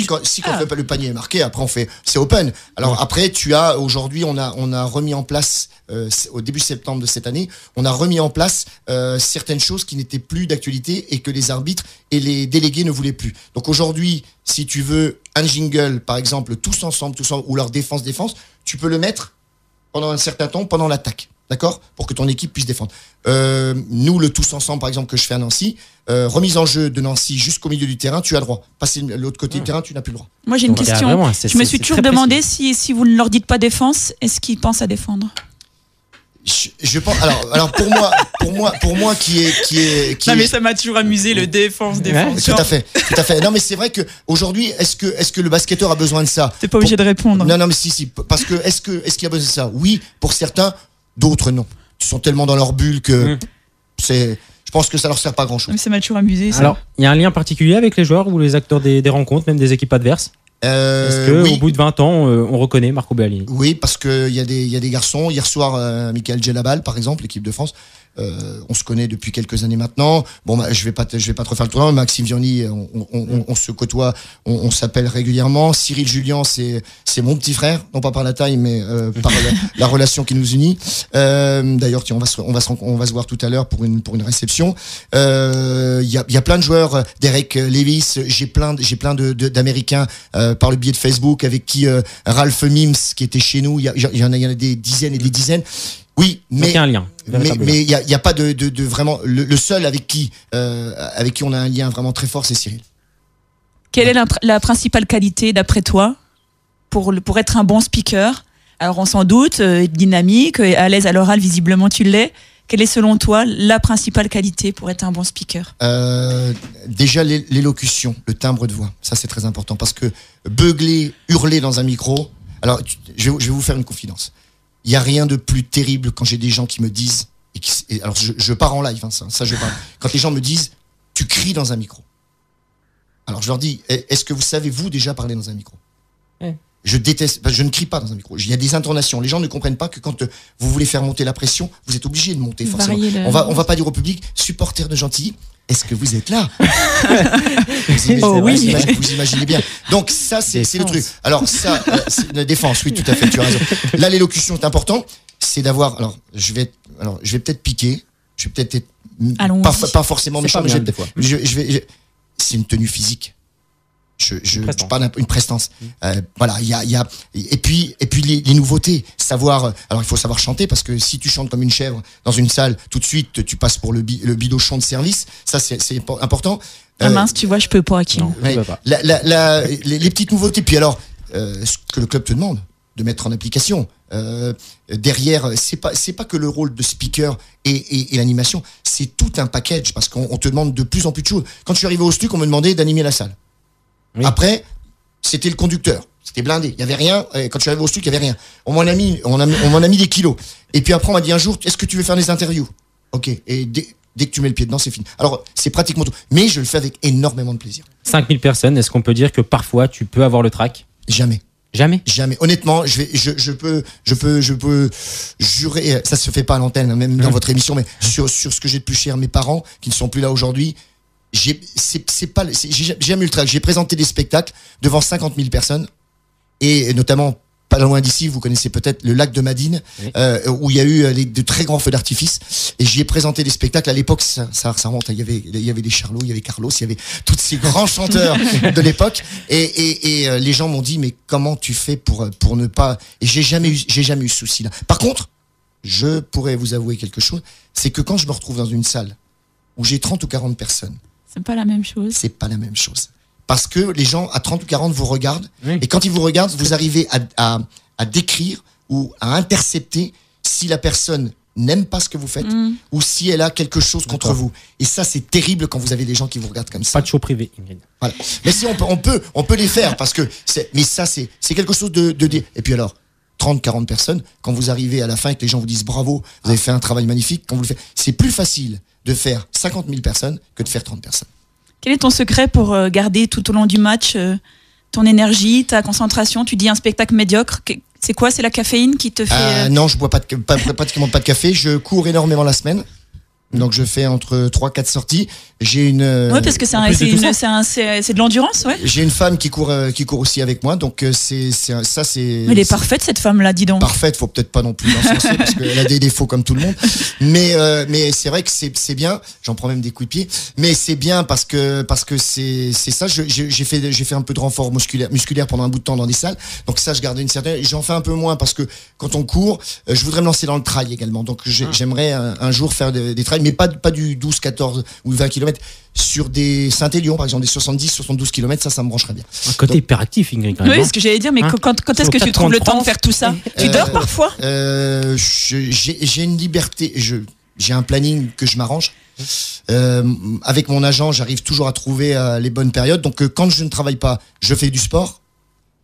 quand le panier est marqué, après c'est open. Alors après, aujourd'hui, on a remis en place au début septembre de cette année, on a remis en place certaines choses qui n'étaient plus d'actualité et que les arbitres et les délégués ne voulaient plus. Donc aujourd'hui, si tu veux un jingle, par exemple, tous ensemble, ou leur défense, tu peux le mettre pendant un certain temps, pendant l'attaque. D'accord ? Pour que ton équipe puisse défendre. Nous, le tous ensemble, par exemple, que je fais à Nancy, remise en jeu de Nancy jusqu'au milieu du terrain, tu as le droit. Passer de l'autre côté du terrain, tu n'as plus le droit. Moi, j'ai une question. Je me suis toujours demandé si vous ne leur dites pas défense, est-ce qu'ils pensent à défendre ? Je pense. Alors pour moi qui est. Non mais ça m'a toujours amusé le défense. Tout à fait. Non mais c'est vrai que aujourd'hui, est-ce que le basketteur a besoin de ça ? T'es pas obligé de répondre. Non mais si parce que est-ce qu'il a besoin de ça ? Oui, pour certains, d'autres non. Ils sont tellement dans leur bulle que je pense que ça leur sert pas à grand chose. Mais ça m'a toujours amusé. Ça. Alors il y a un lien particulier avec les joueurs ou les acteurs des rencontres, même des équipes adverses ? Est-ce qu'au bout de 20 ans, on reconnaît Marco Bealini ? Oui, parce qu'il y a des garçons. Hier soir, Michael Djellabal, par exemple, l'équipe de France, on se connaît depuis quelques années maintenant. Bon, je vais pas te refaire le tour. Maxime Vianney, on se côtoie, on s'appelle régulièrement. Cyril Julien, c'est mon petit frère, non pas par la taille, mais par la relation qui nous unit. D'ailleurs, tiens, on va se voir tout à l'heure pour une réception. Il y a plein de joueurs. Derek Lewis, j'ai plein d'Américains par le biais de Facebook avec qui Ralph Mims qui était chez nous. Il y en a des dizaines et des dizaines. Oui, mais il y a un lien. Mais il y a pas de vraiment le seul avec qui on a un lien vraiment très fort, c'est Cyril. Quelle est la principale qualité d'après toi pour être un bon speaker ? Alors on s'en doute, dynamique, à l'aise à l'oral, visiblement tu l'es. Quelle est selon toi la principale qualité pour être un bon speaker ? Déjà l'élocution, le timbre de voix, ça c'est très important parce que beugler, hurler dans un micro. Alors je vais vous faire une confidence. Il n'y a rien de plus terrible quand j'ai des gens qui me disent, alors je pars en live, hein, ça je parle. Quand les gens me disent, tu cries dans un micro. Alors je leur dis, est-ce que vous savez vous déjà parler dans un micro ? Je déteste, je ne crie pas dans un micro. Il y a des intonations. Les gens ne comprennent pas que quand vous voulez faire monter la pression, vous êtes obligé de monter forcément. On va pas dire au public, supporters de Gentilly, est-ce que vous êtes là ? Vous imaginez bien. Donc ça, c'est le truc. Alors ça, c'est la défense, oui, tout à fait, tu as raison. Là, l'élocution est important. C'est d'avoir. Alors, je vais peut-être piquer. Je vais peut-être être pas forcément méchant, mais des fois. C'est une tenue physique. Je parle une prestance. Voilà, il y a et puis les nouveautés, savoir. Alors il faut savoir chanter parce que si tu chantes comme une chèvre dans une salle, tout de suite tu passes pour le bidochon de service. Ça c'est important. Ah mince, tu vois, je peux pas à qui. Non, ouais, les petites nouveautés. Puis alors, ce que le club te demande de mettre en application. Derrière, c'est pas que le rôle de speaker et l'animation, c'est tout un package parce qu'on te demande de plus en plus de choses. Quand je suis arrivé au STUC, on me demandait d'animer la salle. Oui. Après, c'était le conducteur. C'était blindé. Il y avait rien. Quand je suis arrivé au STUC, il y avait rien. On m'en a mis des kilos. Et puis après, on m'a dit un jour, est-ce que tu veux faire des interviews ? Ok. Et dès que tu mets le pied dedans, c'est fini. Alors, c'est pratiquement tout. Mais je le fais avec énormément de plaisir. 5000 personnes, est-ce qu'on peut dire que parfois, tu peux avoir le trac ? Jamais. Jamais. Honnêtement, je peux jurer, ça se fait pas à l'antenne, même dans votre émission, mais sur ce que j'ai de plus cher, mes parents, qui ne sont plus là aujourd'hui, j'ai jamais eu le trac. J'ai présenté des spectacles devant 50 000 personnes, et notamment, pas loin d'ici, vous connaissez peut-être le lac de Madine, oui. Où il y a eu de très grands feux d'artifice, et j'y ai présenté des spectacles. À l'époque, ça remonte, il y avait des Charlots, il y avait Carlos, il y avait tous ces grands chanteurs de l'époque, et les gens m'ont dit, mais comment tu fais pour ne pas... Et j'ai jamais eu ce souci-là. Par contre, je pourrais vous avouer quelque chose, c'est que quand je me retrouve dans une salle où j'ai 30 ou 40 personnes, c'est pas la même chose. C'est pas la même chose. Parce que les gens, à 30 ou 40, vous regardent. Oui. Et quand ils vous regardent, vous arrivez à décrire ou à intercepter si la personne n'aime pas ce que vous faites ou si elle a quelque chose contre vous. Et ça, c'est terrible quand vous avez des gens qui vous regardent comme ça. Pas de show privé, Ingrid. Voilà. Mais si, on peut les faire parce que mais ça, c'est quelque chose de dire. Et puis alors, 30, 40 personnes, quand vous arrivez à la fin et que les gens vous disent bravo, vous avez fait un travail magnifique, quand vous le faites, c'est plus facile de faire 50 000 personnes que de faire 30 personnes. Quel est ton secret pour garder tout au long du match ton énergie, ta concentration ? Tu dis un spectacle médiocre. C'est quoi ? C'est la caféine qui te fait... Non, je bois pratiquement pas de café. Je cours énormément la semaine. Donc je fais entre 3-4 sorties. J'ai une. Ouais, parce que c'est de l'endurance, ouais. J'ai une femme qui court aussi avec moi, donc c'est. Mais elle est parfaite cette femme-là, dis donc. Parfaite, faut peut-être pas non plus l'encenser parce qu'elle a des défauts comme tout le monde. Mais c'est vrai que c'est bien. J'en prends même des coups de pied. Mais c'est bien parce que c'est ça. J'ai fait un peu de renfort musculaire pendant un bout de temps dans des salles. Donc ça, je garde une certaine. J'en fais un peu moins parce que quand on court, je voudrais me lancer dans le trail également. Donc j'aimerais un jour faire des trails, mais pas du 12, 14 ou 20 km. Sur des Saint-Élion, par exemple, des 70, 72 km, ça me brancherait bien. Un côté hyperactif, Ingrid, quand même. Oui, ce que j'allais dire, mais quand est-ce que tu trouves le temps de faire tout ça? Tu dors parfois? J'ai une liberté, j'ai un planning que je m'arrange. Avec mon agent, j'arrive toujours à trouver les bonnes périodes. Donc, quand je ne travaille pas, je fais du sport.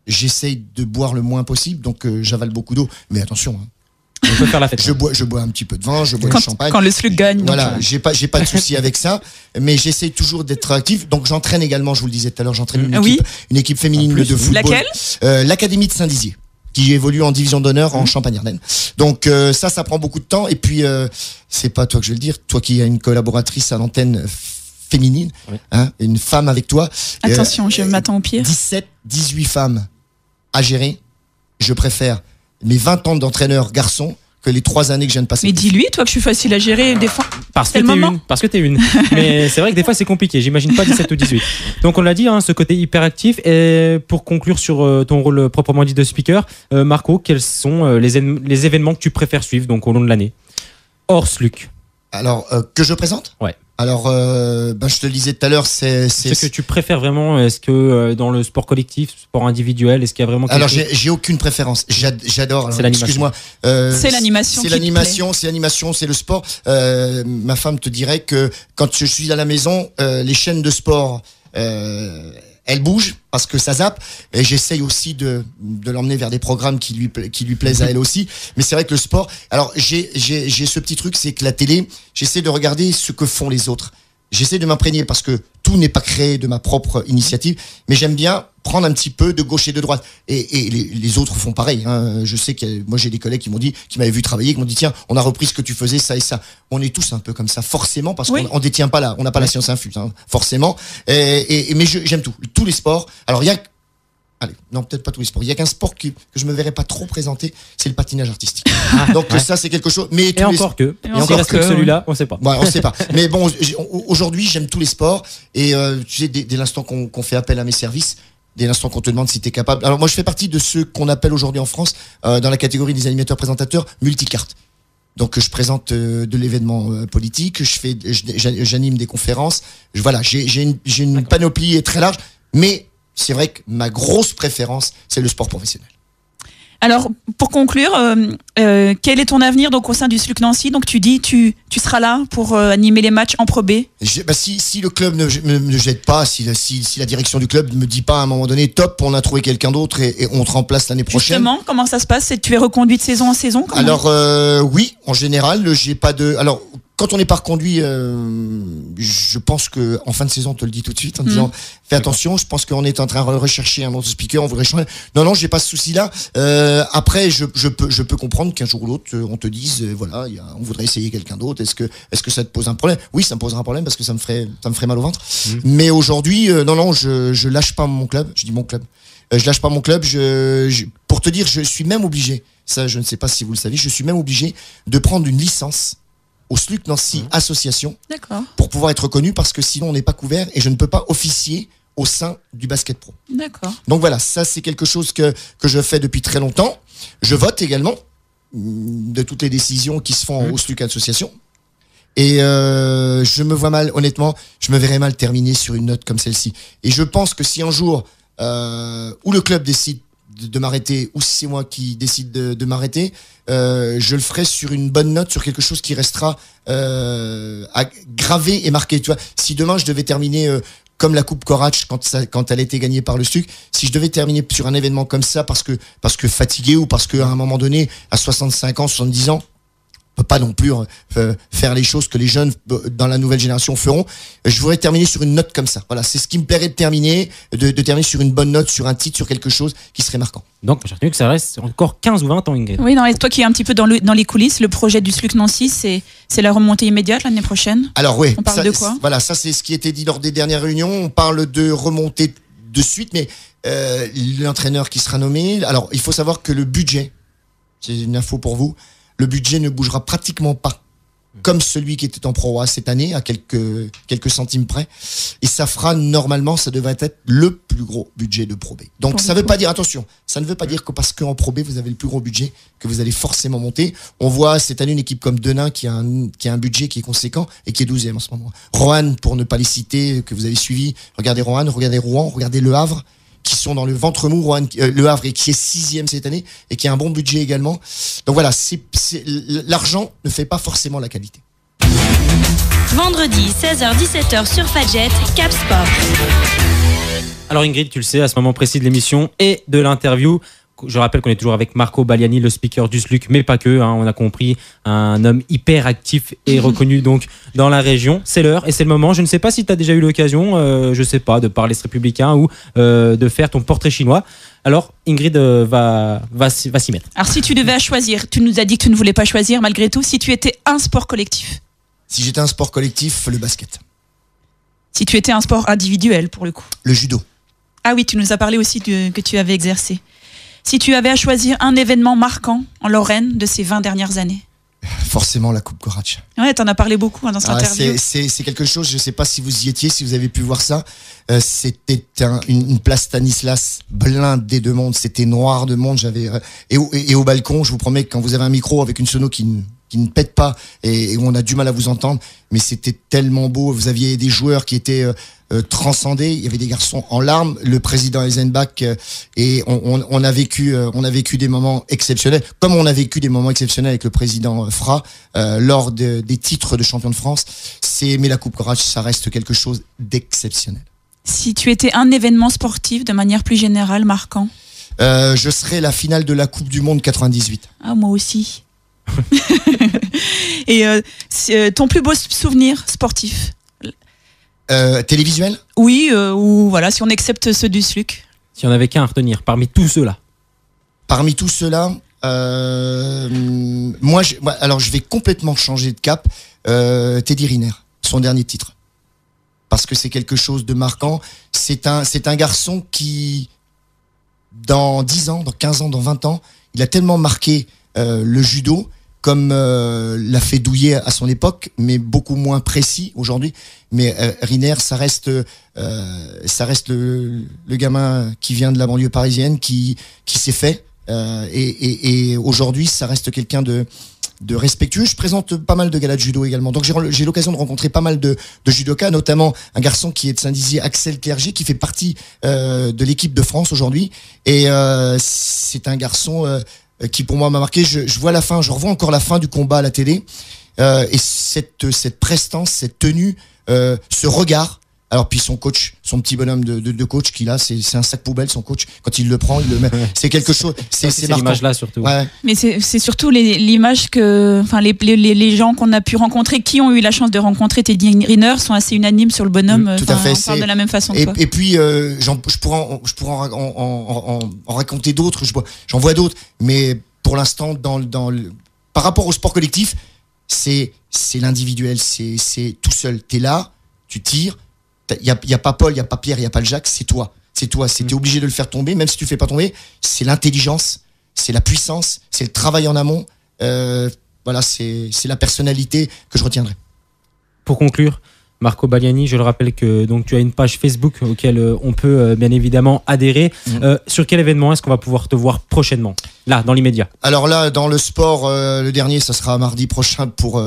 J'essaye de boire le moins possible, donc j'avale beaucoup d'eau. Mais attention, on peut faire la fête. Je bois un petit peu de vin, je bois du champagne. Quand le SLUC gagne. Voilà, j'ai pas de souci avec ça, mais j'essaie toujours d'être actif. Donc j'entraîne également, je vous le disais tout à l'heure, j'entraîne une équipe féminine de football. Laquelle L'Académie de Saint-Dizier, qui évolue en division d'honneur en Champagne-Ardenne. Donc ça prend beaucoup de temps. Et puis c'est pas toi que je vais le dire, toi qui as une collaboratrice à l'antenne féminine, une femme avec toi. Attention, je m'attends au pire. 18 femmes à gérer. Je préfère mes 20 ans d'entraîneur garçon que les 3 années que je viens de passer. Mais dis-lui, toi, que je suis facile à gérer des fois. Parce que t'es une. Mais c'est vrai que des fois, c'est compliqué. J'imagine pas 17 ou 18. Donc, on l'a dit, ce côté hyperactif. Et pour conclure sur ton rôle proprement dit de speaker, Marco, quels sont les événements que tu préfères suivre donc, au long de l'année? Hors SLUC. Alors, que je présente? Ouais. Alors, je te le disais tout à l'heure, c'est ce que tu préfères vraiment. Est-ce que dans le sport collectif, sport individuel, est-ce qu'il y a vraiment alors j'ai aucune préférence. J'adore. C'est l'animation. Excuse-moi. C'est l'animation. C'est l'animation, c'est le sport. Ma femme te dirait que quand je suis à la maison, les chaînes de sport, elles bougent parce que ça zappe, et j'essaye aussi de l'emmener vers des programmes qui lui plaisent à elle aussi. Mais c'est vrai que le sport, alors j'ai ce petit truc, c'est que la télé, j'essaie de regarder ce que font les autres. J'essaie de m'imprégner parce que tout n'est pas créé de ma propre initiative, mais j'aime bien prendre un petit peu de gauche et de droite. Et les autres font pareil. Je sais que moi j'ai des collègues qui m'avaient vu travailler, qui m'ont dit tiens, on a repris ce que tu faisais, ça et ça. On est tous un peu comme ça, forcément, parce qu'on détient pas on n'a pas la science infuse, forcément. Mais j'aime tous les sports. Alors il y a non, peut-être pas tous les sports. Il y a qu'un sport que je me verrais pas trop présenter, c'est le patinage artistique. Donc ça c'est quelque chose. Mais encore que celui-là, on sait pas. Ouais, on sait pas. Mais bon, aujourd'hui j'aime tous les sports et dès l'instant qu'on fait appel à mes services, dès l'instant qu'on te demande si tu es capable. Alors moi je fais partie de ceux qu'on appelle aujourd'hui en France dans la catégorie des animateurs présentateurs multicartes. Donc je présente de l'événement politique, j'anime des conférences. J'ai une panoplie très large, mais c'est vrai que ma grosse préférence, c'est le sport professionnel. Alors, pour conclure, quel est ton avenir donc, au sein du SLUC Nancy? Donc, tu dis tu seras là pour animer les matchs en Pro B. Si le club ne jette pas, si la direction du club ne me dit pas à un moment donné, top, on a trouvé quelqu'un d'autre et on te remplace l'année prochaine. Justement, comment ça se passe? Tu es reconduit de saison en saison? Alors, oui, en général, j'ai pas de... Alors, quand on n'est pas reconduit, je pense que en fin de saison, on te le dit tout de suite en disant fais attention. Je pense qu'on est en train de rechercher un autre speaker. On voudrait changer. Non, j'ai pas ce souci-là. Après, je peux comprendre qu'un jour ou l'autre, on te dise voilà, on voudrait essayer quelqu'un d'autre. Est-ce que ça te pose un problème? Oui, ça me posera un problème parce que ça me ferait mal au ventre. Mais aujourd'hui, non, je lâche pas mon club. Je dis mon club. Je lâche pas mon club. Pour te dire, je suis même obligé. Ça, je ne sais pas si vous le savez. Je suis même obligé de prendre une licence au SLUC Nancy Association pour pouvoir être reconnu parce que sinon on n'est pas couvert et je ne peux pas officier au sein du basket pro. D'accord. Donc voilà, ça c'est quelque chose que je fais depuis très longtemps. Je vote également de toutes les décisions qui se font au SLUC Association. Et je me vois mal, honnêtement, je me verrais mal terminer sur une note comme celle-ci. Et je pense que si un jour où le club décide de m'arrêter ou si c'est moi qui décide de m'arrêter, je le ferai sur une bonne note, sur quelque chose qui restera gravé et marqué. Tu vois, si demain je devais terminer comme la Coupe Corach quand elle a été gagnée par le SLUC, si je devais terminer sur un événement comme ça parce que fatigué ou parce qu'à un moment donné, à 65 ans, 70 ans, peut pas non plus faire les choses que les jeunes dans la nouvelle génération feront. Je voudrais terminer sur une note comme ça. Voilà, c'est ce qui me plairait de terminer sur une bonne note, sur un titre, sur quelque chose qui serait marquant. Donc, j'ai retenu que ça reste encore 15 ou 20 ans, Ingrid. Oui, non, et toi qui es un petit peu dans les coulisses, le projet du SLUC Nancy, c'est la remontée immédiate l'année prochaine. Alors oui, on parle de quoi ? Voilà, ça c'est ce qui était dit lors des dernières réunions. On parle de remontée de suite, mais l'entraîneur qui sera nommé. Alors, il faut savoir que le budget, c'est une info pour vous, le budget ne bougera pratiquement pas comme celui qui était en Pro A cette année, à quelques centimes près. Et ça fera, normalement, ça devrait être le plus gros budget de Pro B. Donc, ça veut pas dire, attention, ça ne veut pas dire que parce qu'en Pro B, vous avez le plus gros budget, que vous allez forcément monter. On voit cette année une équipe comme Denain qui a un budget qui est conséquent et qui est 12e en ce moment. Roanne, pour ne pas les citer, que vous avez suivi, regardez Roanne, regardez Rouen, regardez Le Havre, qui sont dans le ventre mou, Le Havre, et qui est 6e cette année, et qui a un bon budget également. Donc voilà, l'argent ne fait pas forcément la qualité. Vendredi, 16h-17h sur Fadjet, Cap Sport. Alors Ingrid, tu le sais, à ce moment précis de l'émission et de l'interview, je rappelle qu'on est toujours avec Marco Bagliani, le speaker du SLUC, mais pas que, hein, on a compris, un homme hyper actif et reconnu donc dans la région. C'est l'heure et c'est le moment. Je ne sais pas si tu as déjà eu l'occasion, je sais pas, de parler ce républicain ou de faire ton portrait chinois. Alors Ingrid va s'y mettre. Alors si tu devais choisir, tu nous as dit que tu ne voulais pas choisir malgré tout, si tu étais un sport collectif. Si j'étais un sport collectif, le basket. Si tu étais un sport individuel pour le coup. Le judo. Ah oui, tu nous as parlé aussi que tu avais exercé. Si tu avais à choisir un événement marquant en Lorraine de ces 20 dernières années. Forcément la Coupe Corach. Ouais, t'en as parlé beaucoup dans cette interview. C'est quelque chose, je ne sais pas si vous y étiez, si vous avez pu voir ça. C'était une place Stanislas blindée de monde, c'était noir de monde. Et au balcon, je vous promets que quand vous avez un micro avec une sono qui ne pète pas et où on a du mal à vous entendre, mais c'était tellement beau. Vous aviez des joueurs qui étaient transcendés, il y avait des garçons en larmes, le président Eisenbach, et on a vécu des moments exceptionnels, comme on a vécu des moments exceptionnels avec le président Fra lors des titres de champion de France. Mais la Coupe Corach, ça reste quelque chose d'exceptionnel. Si tu étais un événement sportif de manière plus générale marquant, je serais la finale de la Coupe du Monde 98. Ah, moi aussi. Et ton plus beau souvenir sportif? Télévisuel? Oui, ou voilà, si on accepte ceux du SLUC. Si on avait qu'un à retenir, parmi tous ceux-là. Parmi tous ceux-là, moi, alors je vais complètement changer de cap. Teddy Riner, son dernier titre. Parce que c'est quelque chose de marquant. C'est un garçon qui, dans 10 ans, dans 15 ans, dans 20 ans, il a tellement marqué le judo, comme l'a fait Douillet à son époque, mais beaucoup moins précis aujourd'hui. Mais Riner, ça reste le gamin qui vient de la banlieue parisienne, qui s'est fait. Et aujourd'hui, ça reste quelqu'un de respectueux. Je présente pas mal de galas de judo également. Donc j'ai l'occasion de rencontrer pas mal de judokas, notamment un garçon qui est de Saint-Dizier, Axel Clerget, qui fait partie de l'équipe de France aujourd'hui. Et c'est un garçon qui pour moi m'a marqué. Je vois la fin, je revois encore la fin du combat à la télé. Et cette prestance, cette tenue, ce regard. Alors puis son coach, son petit bonhomme de coach qu'il a, c'est un sac poubelle son coach. Quand il le prend, il le met. C'est quelque chose. C'est l'image là surtout. Ouais. Mais c'est surtout l'image que, enfin les gens qu'on a pu rencontrer, qui ont eu la chance de rencontrer Teddy Riner, sont assez unanimes sur le bonhomme. Tout à fait. On parle de la même façon. Et puis je pourrais en raconter d'autres. J'en vois d'autres, mais pour l'instant par rapport au sport collectif, c'est l'individuel, c'est tout seul. T'es là, tu tires. Il y a pas Paul, il y a pas Pierre, il y a pas le Jacques, c'est toi. T'es obligé de le faire tomber, même si tu le fais pas tomber. C'est l'intelligence, c'est la puissance, c'est le travail en amont. Voilà, c'est la personnalité que je retiendrai. Pour conclure, Marco Bagliani, je le rappelle que donc tu as une page Facebook auquel on peut bien évidemment adhérer. Sur quel événement est-ce qu'on va pouvoir te voir prochainement? Là, dans l'immédiat. Alors là, dans le sport, le dernier, ça sera mardi prochain pour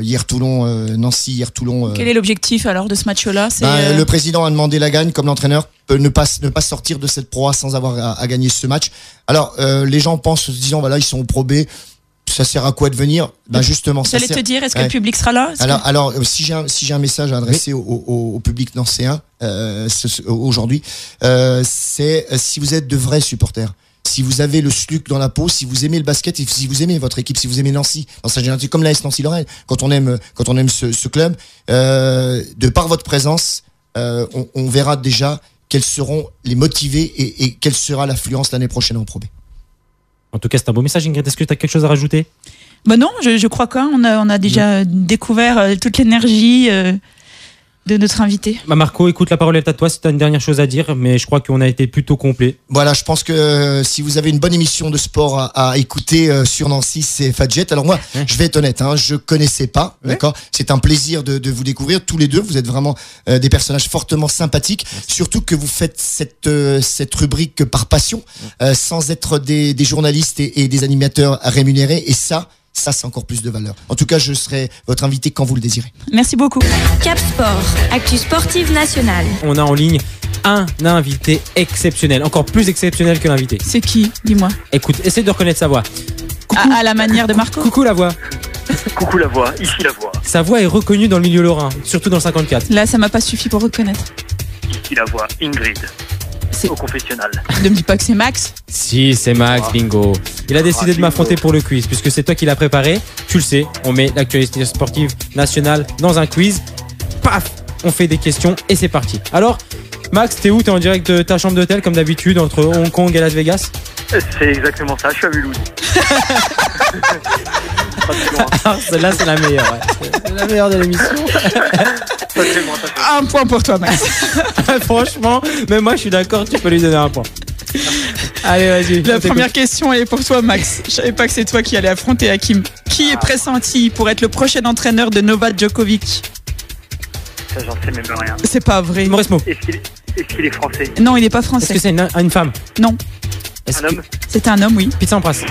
Hier-Toulon, Nancy, Hier-Toulon. Quel est l'objectif alors de ce match-là? Le président a demandé la gagne, comme l'entraîneur peut ne pas sortir de cette Pro A sans avoir à gagner ce match. Alors les gens pensent, se disant voilà, ils sont au Pro B. Ça sert à quoi de venir? Justement, j'allais te dire, est-ce que le public sera là? Alors, si j'ai un message à adresser au public nancéen aujourd'hui, c'est si vous êtes de vrais supporters, si vous avez le SLUC dans la peau, si vous aimez le basket, et si vous aimez votre équipe, si vous aimez Nancy, dans sa génération, comme l'AS Nancy-Lorraine, quand on aime ce club, de par votre présence, on verra déjà quels seront les motivés et quelle sera l'affluence l'année prochaine en Pro B. En tout cas, c'est un beau message, Ingrid. Est-ce que tu as quelque chose à rajouter? Bah non, je crois qu'on a déjà découvert toute l'énergie de notre invité. Bah Marco, écoute, la parole est à toi si tu as une dernière chose à dire, mais je crois qu'on a été plutôt complet. Voilà, je pense que si vous avez une bonne émission de sport à écouter sur Nancy, c'est Fadjet. Alors moi, je vais être honnête, je connaissais pas, d'accord. C'est un plaisir de vous découvrir tous les deux. Vous êtes vraiment des personnages fortement sympathiques. Surtout que vous faites cette rubrique par passion, sans être des journalistes et des animateurs rémunérés. Et ça, c'est encore plus de valeur. En tout cas, je serai votre invité quand vous le désirez. Merci beaucoup. Cap Sport, actu sportive nationale. On a en ligne un invité exceptionnel, encore plus exceptionnel que l'invité. C'est qui? Dis-moi. Écoute, essaie de reconnaître sa voix. À la manière de Marco. Coucou la voix. Coucou la voix, ici la voix. Sa voix est reconnue dans le milieu lorrain, surtout dans le 54. Là, ça m'a pas suffi pour reconnaître. Ici la voix, Ingrid. C'est- Au confessionnal. Ne me dis pas que c'est Max. Si, c'est Max, bingo. Il a décidé de m'affronter pour le quiz, puisque c'est toi qui l'as préparé. Tu le sais, on met l'actualité sportive nationale dans un quiz. Paf, on fait des questions et c'est parti. Alors, Max, t'es où? T'es en direct de ta chambre d'hôtel, comme d'habitude, entre Hong Kong et Las Vegas? C'est exactement ça, je suis à Mulhouse. Pas très loin. Alors, celle-là, c'est la meilleure. Ouais. C'est la meilleure de l'émission. Pas très loin, pas très loin. Un point pour toi, Max. Franchement, même moi, je suis d'accord, tu peux lui donner un point. Allez, vas-y. La on t'écoute. première question elle est pour toi, Max. Je savais pas que c'est toi qui allais affronter Hakim. Qui est pressenti pour être le prochain entraîneur de Novak Djokovic? Ça, j'en sais même rien. C'est pas vrai. Maurice Mo. Est-ce qu'il est français? Non, il est pas Est-ce français. que c'est une femme? Non, Est-ce Un homme? c'est un homme, oui. Pizza en prasse.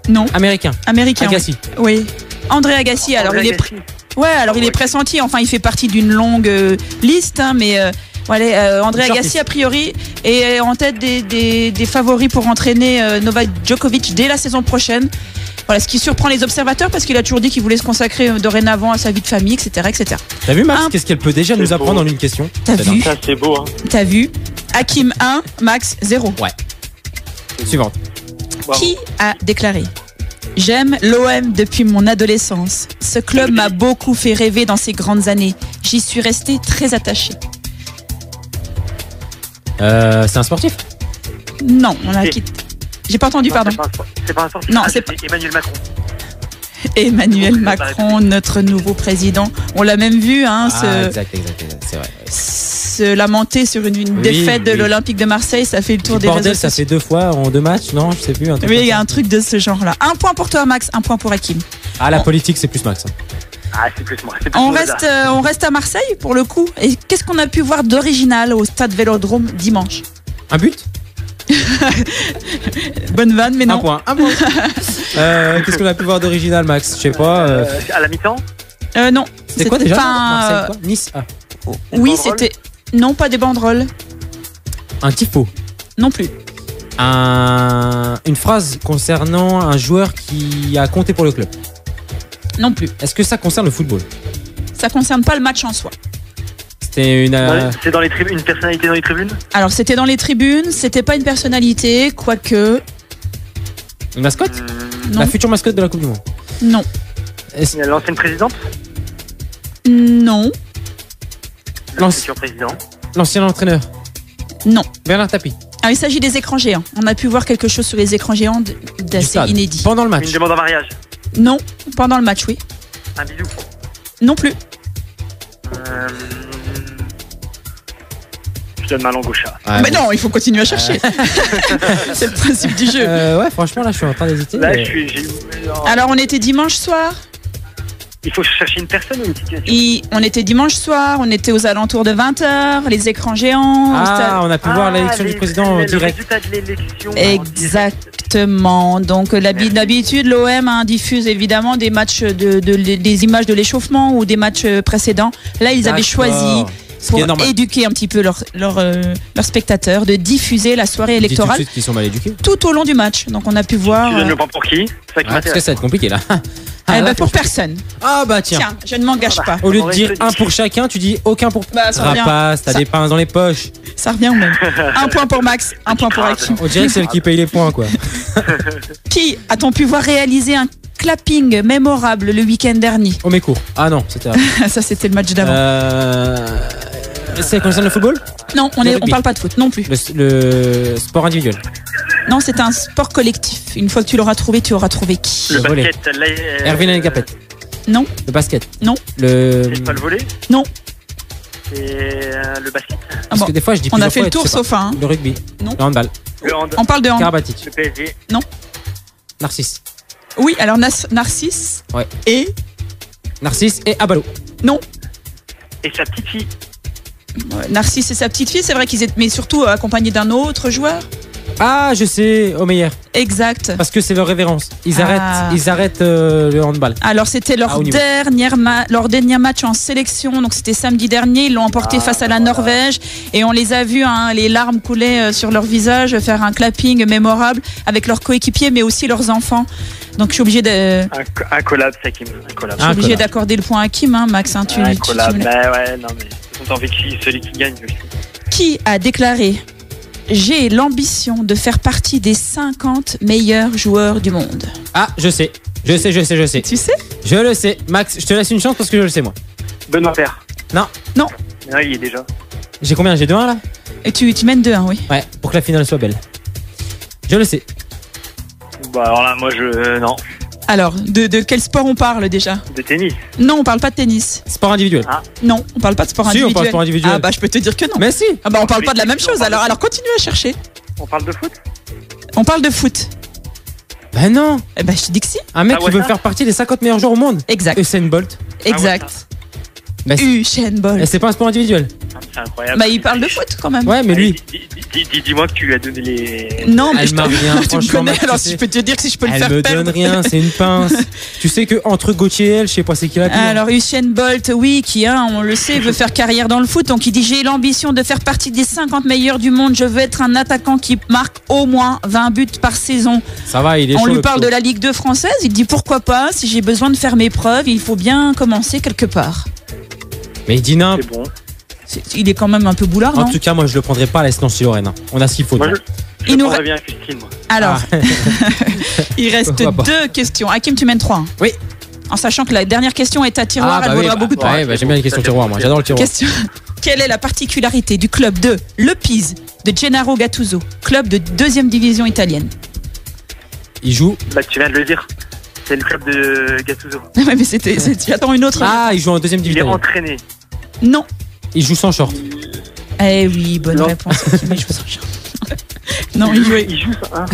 Non, Américain. américain. Agassi. Oui. André Agassi. Alors André il est Agassi. ouais, alors il est pressenti. Enfin, il fait partie d'une longue liste, mais voilà, André Shortlist. Agassi a priori est en tête des favoris pour entraîner Novak Djokovic dès la saison prochaine. Voilà, ce qui surprend les observateurs parce qu'il a toujours dit qu'il voulait se consacrer dorénavant à sa vie de famille, etc., etc. T'as vu, Max? Un- Qu'est-ce qu'elle peut déjà nous C'est apprendre beau. en une question? T'as C'est vu dingue. Ça, c'est beau, hein. T'as vu? Hakim 1, Max 0. Suivante. Bravo. Qui a déclaré: j'aime l'OM depuis mon adolescence. Ce club m'a beaucoup fait rêver dans ces grandes années. J'y suis resté très attaché. C'est un sportif? Non, on a C'est- quitté. J'ai pas entendu, Non, pardon. C'est pas un sportif. Non, c'est pas- Emmanuel Macron. Emmanuel Président de la Macron, notre nouveau président. On l'a même vu Exact, c'est vrai. se lamenter sur une défaite de oui. l'Olympique de Marseille. Ça fait le tour Du des bordel, réseaux ça sociaux. fait 2 fois en 2 matchs, non? Je sais plus. Un truc Oui, comme il y a ça. un truc de ce genre-là. Un point pour toi, Max. Un point pour Hakim. Ah, la politique, c'est plus Max. Ah, c'est plus moi. C'est plus On moi, reste, là. on reste à Marseille pour le coup. Et qu'est-ce qu'on a pu voir d'original au stade Vélodrome dimanche? Un but? Bonne vanne, mais Un non. point. Qu'est-ce qu'on a pu voir d'original, Max? Je sais pas. À la mi-temps? Non. C'était quoi déjà? Enfin, Marseille, quoi? Nice. Ah. oui, banderole c'était. Non, pas des banderoles. Un tifo. Non plus. Une phrase concernant un joueur qui a compté pour le club. Non plus. Est-ce que ça concerne le football? Ça concerne pas le match en soi. C'était une. C'est dans les tribunes, une personnalité dans les tribunes? Alors, c'était dans les tribunes. C'était pas une personnalité, quoique. Une mascotte? Non. La future mascotte de la Coupe du Monde. Non. Est-ce- L'ancienne présidente? Non. Le Lance- futur président? L'ancien entraîneur. Non. Bernard Tapie. Alors, il s'agit des écrans géants. On a pu voir quelque chose sur les écrans géants Du d'assez stade. inédit. Pendant le match. Une demande en mariage? Non. Pendant le match, oui. Un bisou? Non plus. Je donne ma langue au chat. Ah, Mais bon. non, il faut continuer à chercher. C'est le principe du jeu. Ouais, franchement, là, je suis en train d'hésiter. Là, mais- Alors, on était dimanche soir. Il faut chercher une personne ou une situation? On était dimanche soir, on était aux alentours de 20h, les écrans géants. au stade. Ah, on a pu voir l'élection du président en Le direct. résultat de l'élection. Exactement. Donc d'habitude, l'OM diffuse évidemment des matchs des images de l'échauffement ou des matchs précédents. Là, ils avaient choisi D'accord. Ce qui est pour normal. éduquer un petit peu leurs spectateurs de diffuser la soirée Dis tout de électorale suite qu'ils sont mal éduqués. tout au long du match. Donc on a pu voir. Tu donnes le point pour qui? C'est ça qui Ah, parce que m'intéresse. ça va être compliqué là. Eh ben, là, pour franchement. personne. Ah bah tiens. Tiens, je ne m'engage pas. Au lieu de On dire reste- un pour chacun, tu dis aucun pour. Bah, ça revient- Rapace, t'as ça- des pains dans les poches. Ça revient au même. Un point pour Max, un point pour Hakim. On dirait que c'est elle qui paye les points, quoi. Qui a-t-on pu voir réaliser un clapping mémorable le week-end dernier? Au Mécourt. Ah non, c'était. Ça, c'était le match d'avant. C'est concerne le football? Non, on le rugby. parle pas de foot non plus. Le sport individuel. Non, c'est un sport collectif. Une fois que tu l'auras trouvé, tu auras trouvé qui? Le volley. basket, là, Erwin Ngapet. Non, Le basket. non, c'est pas le volet, non. c'est le basket, Ah Parce bon. que des fois, je dis On a plusieurs fait fois, le tour je sais sauf un. pas. Le rugby. Non. Le handball. le hand, On parle de hand. Karabatic. le PSG, Narcisse. Oui, alors Narcisse. Ouais. Et Narcisse et Abalo. non. et sa petite fille. Narcisse et sa petite fille, c'est vrai qu'ils étaient, mais surtout accompagnés d'un autre joueur. Ah, je sais, au meilleur. Exact. Parce que c'est leur révérence. Ils Ah. arrêtent le handball. Alors c'était leur Ah, au niveau. leur dernier match en sélection, donc c'était samedi dernier, ils l'ont emporté face à la Norvège et on les a vus, hein, les larmes coulaient sur leur visage, faire un clapping mémorable avec leurs coéquipiers mais aussi leurs enfants. Donc je suis obligée Un collab, c'est Hakim, un collab. Ah, collab. d'accorder le point à Kim, hein, Max. Hein, Un collab, mais ouais, non mais on envie que celui qui gagne. Qui a déclaré: j'ai l'ambition de faire partie des 50 meilleurs joueurs du monde? Ah, je sais. Je sais. Tu sais? Je le sais. Max, je te laisse une chance parce que je le sais, moi. Benoît Père. Non. Non. Non, il y est déjà. J'ai combien? J'ai 2-1 là? Et tu mènes 2-1, oui. Ouais, pour que la finale soit belle. Je le sais. Bah alors là, moi non. Alors, de quel sport on parle déjà? De tennis. Non, on parle pas de tennis. Sport individuel. Ah. Non, on parle pas de sport Si, on individuel. parle de sport individuel. Ah bah je peux te dire que non. Mais si. Ah bah on parle pas de la même On chose. parle de Alors foot. continue à chercher. On parle de foot. On parle de foot. Ben non. Eh ben je te dis que si. Un mec Ah, qui ouais, veut ça. faire partie des 50 meilleurs joueurs au monde. Exact. Usain Bolt. Exact. Bah, Usain Bolt. et c'est pas un sport individuel. C'est incroyable. Bah il parle de foot quand même. Ouais, mais lui. Dis-moi que tu lui as donné les. Non, mais Elle je m'a rien, tu me franchement, connais, Max, tu alors sais. je peux te dire que si je peux le Elle faire me perdre. donne rien, c'est une pince. Tu sais que entre Gauthier et elle, je sais pas c'est qui la pire. Alors Usain Bolt, oui, qui on le sait, veut faire carrière dans le foot. Donc il dit: j'ai l'ambition de faire partie des 50 meilleurs du monde. Je veux être un attaquant qui marque au moins 20 buts par saison. Ça va, il est On chaud. lui le parle plutôt. de la Ligue 2 française. Il dit: pourquoi pas, si j'ai besoin de faire mes preuves, il faut bien commencer quelque part. Mais il dit non. C'est bon. Il est quand même un peu boulard, En non? tout cas, moi je le prendrais pas à l'Est Lorraine. On a ce qu'il faut. Moi, déjà. je Il nous prendrais bien Christine, moi. Alors, Ah. il reste Pourquoi pas. 2 questions. Hakim, tu mènes 3. Oui. En sachant que la dernière question est à tiroir, Ah, elle bah vaudra oui, beaucoup de points. Ouais, bah, j'aime bien les questions tiroirs, moi. J'adore le tiroir. Question. Quelle est la particularité du club de Le Pise de Gennaro Gattuso, club de 2e division italienne? Il joue. Bah, tu viens de le dire. C'est le club de Gattuso. Ouais, mais tu attends une autre. Ah, il joue en deuxième Il est division. entraîné. Non. Il joue sans short. Eh oui, bonne Non. réponse. Hakim, mais je vous en jure. Non, il jouait. Il joue ça.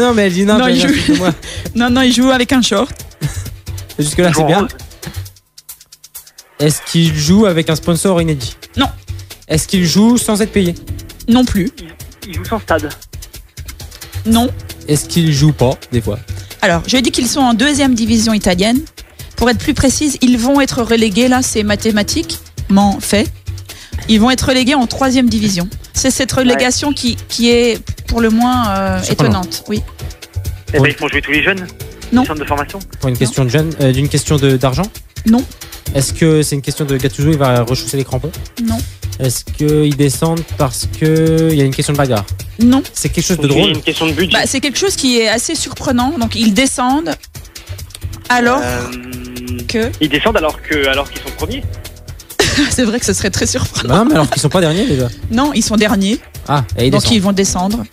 Non, mais elle dit non. Non, il joue. Moi. Non, il joue avec un short. Jusque là, Il joue c'est en bien. rose. Est-ce qu'il joue avec un sponsor inédit? Non. Est-ce qu'il joue sans être payé? Non plus. Il joue sans stade. Non. Est-ce qu'il joue pas des fois? Alors, je dis qu'ils sont en 2e division italienne. Pour être plus précise, ils vont être relégués, là, c'est mathématiquement fait. Ils vont être relégués en 3e division. C'est cette relégation qui est pour le moins Surprenant. étonnante. Oui. Eh Oui. ben, ils font jouer tous les jeunes. Non. Les centres de formation. Pour une question de jeune, d'une question d'argent? Non. Est-ce que c'est une question de Gattuso, il va rechausser les crampons? Non. Est-ce qu'ils descendent parce qu'il y a une question de bagarre? Non. C'est quelque chose de Donc, il y a drôle. une question de budget. Bah, c'est quelque chose qui est assez surprenant. Donc, ils descendent alors que... Ils descendent alors qu'ils sont premiers. C'est vrai que ce serait très surprenant. Bah non, mais alors qu'ils sont pas derniers déjà. Non, ils sont derniers. Ah, et ils Donc, descendent. ils vont descendre.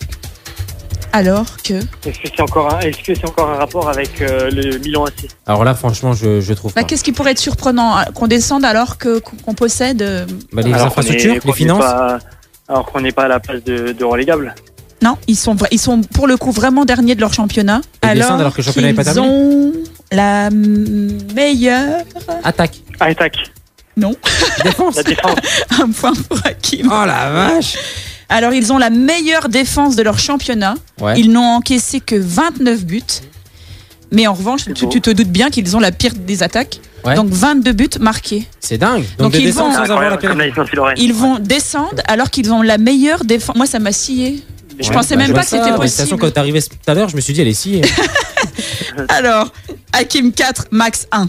Alors que... Est-ce que c'est encore un rapport avec le Milan AC? Alors là, franchement, je trouve Bah, pas. qu'est-ce qui pourrait être surprenant? Qu'on descende alors qu'on possède... Bah, les Alors infrastructures, qu'on les n'est finances. pas- alors qu'on n'est pas à la place de relégable. Non, ils sont pour le coup vraiment derniers de leur championnat. Ils descendent alors que le championnat n'est pas qu'ils terminé. ont la meilleure... Attaque. Attaque. Non, Défense. La défense. un point pour Hakim. Oh la vache. Alors, ils ont la meilleure défense de leur championnat. Ouais. Ils n'ont encaissé que 29 buts. Mais en revanche, C'est tu beau. te doutes bien qu'ils ont la pire des attaques. Ouais. Donc 22 buts marqués. C'est dingue. Donc de ils descendre vont- sans avoir la Incroyable, comme la pénalité. licence Lorraine. Ils vont descendre alors qu'ils ont la meilleure défense. Moi, ça m'a scié. Je pensais même je pas vois que c'était ça. De toute façon, possible. quand t'es arrivé tout à l'heure, je me suis dit, elle est sciée. Alors, Hakim 4, Max 1.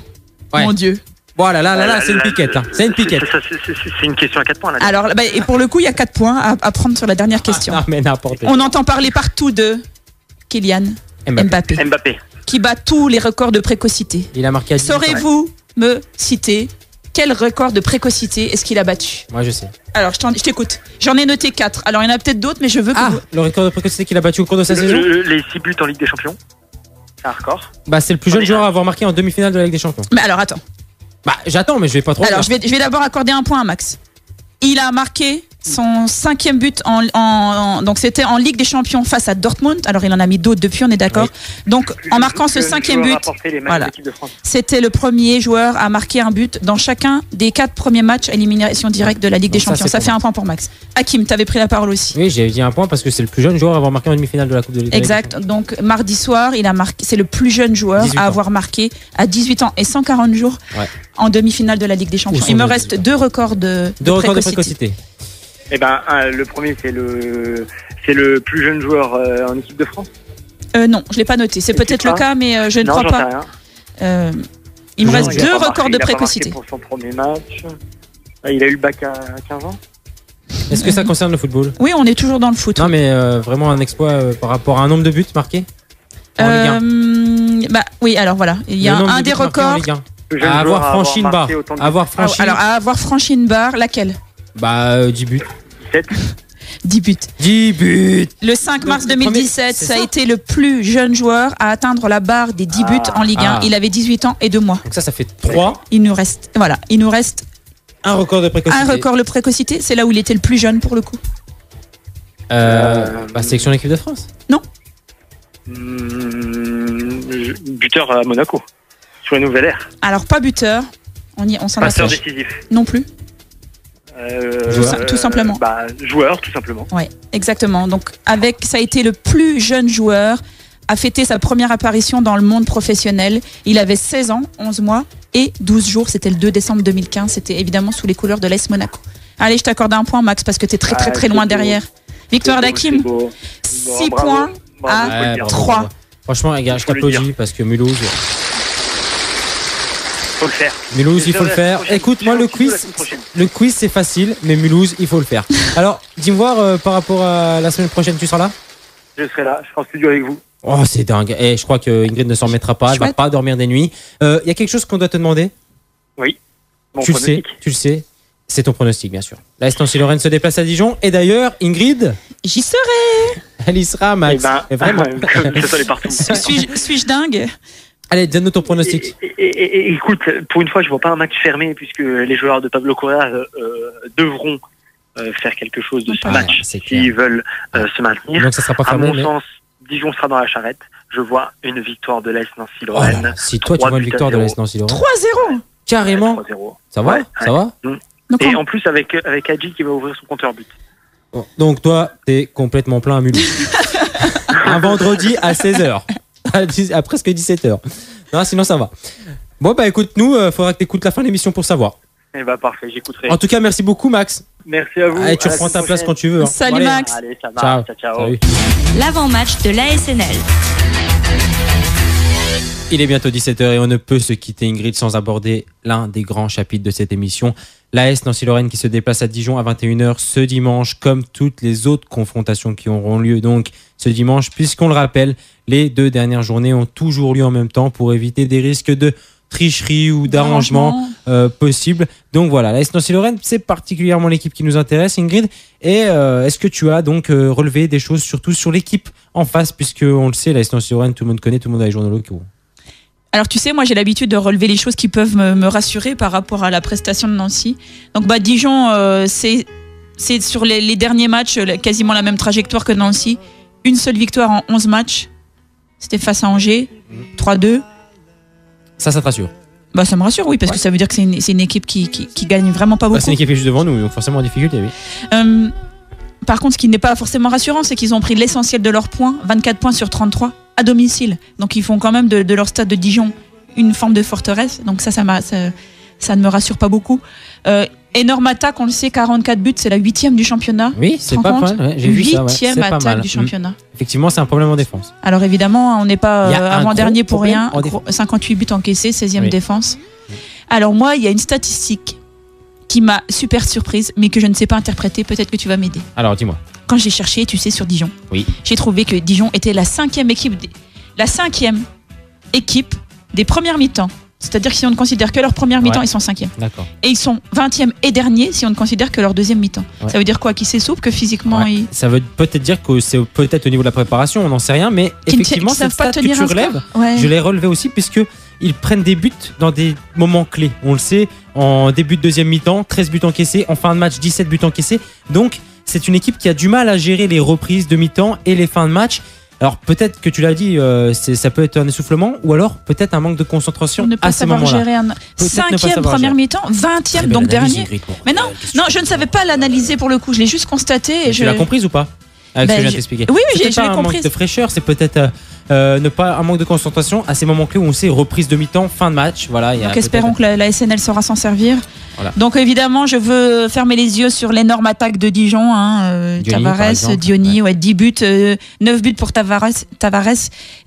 Ouais. Mon Dieu. Voilà, là, c'est une piquette. Hein. C'est une piquette. C'est une question à 4 points là. Alors, et pour le coup, il y a 4 points à prendre sur la dernière question. Ah, mais n'importe quoi. On entend parler partout de Kylian Mbappé, qui bat tous les records de précocité. Il a marqué à 18 ans. Saurez-vous me citer quel record de précocité est-ce qu'il a battu? Moi, je sais. Alors, je t'écoute. J'en ai noté 4. Alors, il y en a peut-être d'autres, mais je veux que vous... Le record de précocité qu'il a battu au cours de sa saison. Les 6 buts en Ligue des Champions. C'est un record. Bah, c'est le plus jeune joueur à avoir marqué en demi-finale de la Ligue des Champions. Mais alors, attends. Bah, j'attends, mais je vais pas trop. Alors, je vais d'abord accorder un point à Max. Il a marqué son 5e but donc c'était en Ligue des Champions face à Dortmund. Alors il en a mis d'autres depuis, on est d'accord. Oui. Donc en marquant ce 5e but, voilà, c'était le premier joueur à marquer un but dans chacun des 4 premiers matchs à élimination directe de la Ligue des Champions. Ça fait un point pour Max. Hakim, tu avais pris la parole aussi. Oui, j'ai dit un point parce que c'est le plus jeune joueur à avoir marqué en demi-finale de la Coupe de Ligue. Exact. Donc mardi soir, il a marqué. C'est le plus jeune joueur à avoir marqué à 18 ans et 140 jours en demi-finale de la Ligue des Champions. Il me reste 2 records de précocité. Eh ben, le premier, c'est le plus jeune joueur en équipe de France. Non, je l'ai pas noté. C'est peut-être le cas, mais je ne crois pas. Il me reste 2 records de précocité. Pour son premier match, il a eu le bac à 15 ans. Est-ce que ça concerne le football? Oui, on est toujours dans le foot. Non, mais vraiment un exploit par rapport à un nombre de buts marqués en Ligue 1. Bah oui, alors voilà, il y a un des records. À avoir franchi une barre. Alors à avoir franchi une barre, laquelle? Bah 10 buts. 10 buts. 10 buts. Le 5 mars 2017, ça a été le plus jeune joueur à atteindre la barre des 10 buts en Ligue 1. Il avait 18 ans et 2 mois. Donc ça fait 3. Il nous reste un record de précocité. Un record de précocité, c'est là où il était le plus jeune pour le coup. Sélection de l'équipe de France? Non. Buteur à Monaco. Sur une nouvelle ère. Alors pas buteur. On s'en Passeur décisif. Non plus. Tout simplement. Joueur, tout simplement. Ouais, exactement. Donc, ça a été le plus jeune joueur à fêter sa première apparition dans le monde professionnel. Il avait 16 ans, 11 mois et 12 jours. C'était le 2 décembre 2015. C'était évidemment sous les couleurs de l'AS Monaco. Allez, je t'accorde un point, Max, parce que tu es très loin derrière. Victoire d'Hakim. 6 points à 3. Franchement, les gars, je t'applaudis parce que Mulhouse. Faut le faire. Mulhouse, il faut le faire. Écoute, moi, le quiz, c'est facile, mais Mulhouse, il faut le faire. Alors, dis-moi voir par rapport à la semaine prochaine, tu seras là? Je serai là, je serai en studio avec vous. Oh, c'est dingue. Et je crois que Ingrid ne s'en remettra pas, elle va pas dormir des nuits. Il y a quelque chose qu'on doit te demander? Oui. Tu le sais. C'est ton pronostic, bien sûr. L'AS Nancy-Lorraine se déplace à Dijon. Et d'ailleurs, Ingrid, j'y serai. Elle y sera, Max. Vraiment. Ça allait partout. Suis-je dingue? Allez, donne-nous ton pronostic. Écoute, pour une fois, je vois pas un match fermé puisque les joueurs de Pablo Correa devront faire quelque chose de ce match s'ils veulent se maintenir. Donc ça sera pas fermé. À mon sens, Dijon sera dans la charrette. Je vois une victoire de l'AS Nancy-Lorraine. Si toi tu vois une victoire de l'AS Nancy-Lorraine. 3-0. Carrément. 3-0. Ça va? Ça va? Et en plus avec Adji qui va ouvrir son compteur but. Bon, donc toi, t'es complètement plein à Mulhouse. Un vendredi à 16h. À presque 17h. Non, sinon ça va. Bon, bah écoute, faudra que t'écoutes la fin de l'émission pour savoir. Eh bah parfait, j'écouterai. En tout cas, merci beaucoup, Max. Merci à vous. Allez, tu reprends ta place quand tu veux. Salut, Max. Allez, ça marche. Ciao. Salut. L'avant-match de l'ASNL. Il est bientôt 17h et on ne peut se quitter, Ingrid, sans aborder l'un des grands chapitres de cette émission. L'AS Nancy-Lorraine qui se déplace à Dijon à 21h ce dimanche, comme toutes les autres confrontations qui auront lieu donc ce dimanche, puisqu'on le rappelle, les 2 dernières journées ont toujours lieu en même temps pour éviter des risques de tricherie ou d'arrangement possible. Donc voilà, l'AS Nancy-Lorraine, c'est particulièrement l'équipe qui nous intéresse, Ingrid. Et est-ce que tu as donc relevé des choses, surtout sur l'équipe en face, puisque on le sait, l'AS Nancy-Lorraine, tout le monde connaît, tout le monde a les journaux locaux. Alors tu sais, moi j'ai l'habitude de relever les choses qui peuvent me rassurer par rapport à la prestation de Nancy. Donc Dijon, c'est sur les derniers matchs quasiment la même trajectoire que Nancy. Une seule victoire en 11 matchs. C'était face à Angers, 3-2. Ça te rassure? Bah ça me rassure, oui, parce que ça veut dire que c'est une équipe qui gagne vraiment pas beaucoup. C'est une équipe qui est juste devant nous, donc forcément en difficulté, oui. Par contre, ce qui n'est pas forcément rassurant, c'est qu'ils ont pris l'essentiel de leurs points, 24 points sur 33, à domicile. Donc ils font quand même de leur stade de Dijon une forme de forteresse. Donc ça ne me rassure pas beaucoup. Énorme attaque, on le sait, 44 buts, c'est la 8e du championnat. Oui, c'est pas mal. Ouais, j'ai vu ça. 8e attaque du championnat. Effectivement, c'est un problème en défense. Alors évidemment, on n'est pas avant-dernier pour rien. 58 buts encaissés, 16e défense. Alors moi, il y a une statistique qui m'a super surprise, mais que je ne sais pas interpréter. Peut-être que tu vas m'aider. Alors, dis-moi. Quand j'ai cherché, tu sais, sur Dijon, oui. J'ai trouvé que Dijon était la cinquième équipe des premières mi-temps. C'est-à-dire que si on ne considère que leur première mi-temps, ils sont 5e. D'accord. Et ils sont 20e et dernier si on ne considère que leur deuxième mi-temps. Ouais. Ça veut dire quoi? Qu'ils s'essouplent, que physiquement ils... Ça veut peut-être dire que c'est peut-être au niveau de la préparation, on n'en sait rien, mais effectivement, cette stat que tu relèves, je l'ai relevé aussi, puisqu'ils prennent des buts dans des moments clés. On le sait, en début de deuxième mi-temps, 13 buts encaissés, en fin de match, 17 buts encaissés. Donc, c'est une équipe qui a du mal à gérer les reprises de mi-temps et les fins de match. Alors peut-être que tu l'as dit, ça peut être un essoufflement ou alors peut-être un manque de concentration ne pas à ces moments-là. Gérer 5e première mi-temps, 20e donc dernier. Mais non, je ne savais pas l'analyser pour le coup, je l'ai juste constaté. Tu l'as comprise ou pas avec ce que je viens de t'expliquer? Oui, j'ai compris. Un manque de fraîcheur, c'est peut-être ne pas un manque de concentration à ces moments clés où on sait reprise de mi-temps, fin de match. Voilà, donc espérons que la SNL saura s'en servir. Voilà. Donc évidemment, je veux fermer les yeux sur l'énorme attaque de Dijon. Tavares, Diony, 10 buts, 9 buts pour Tavares,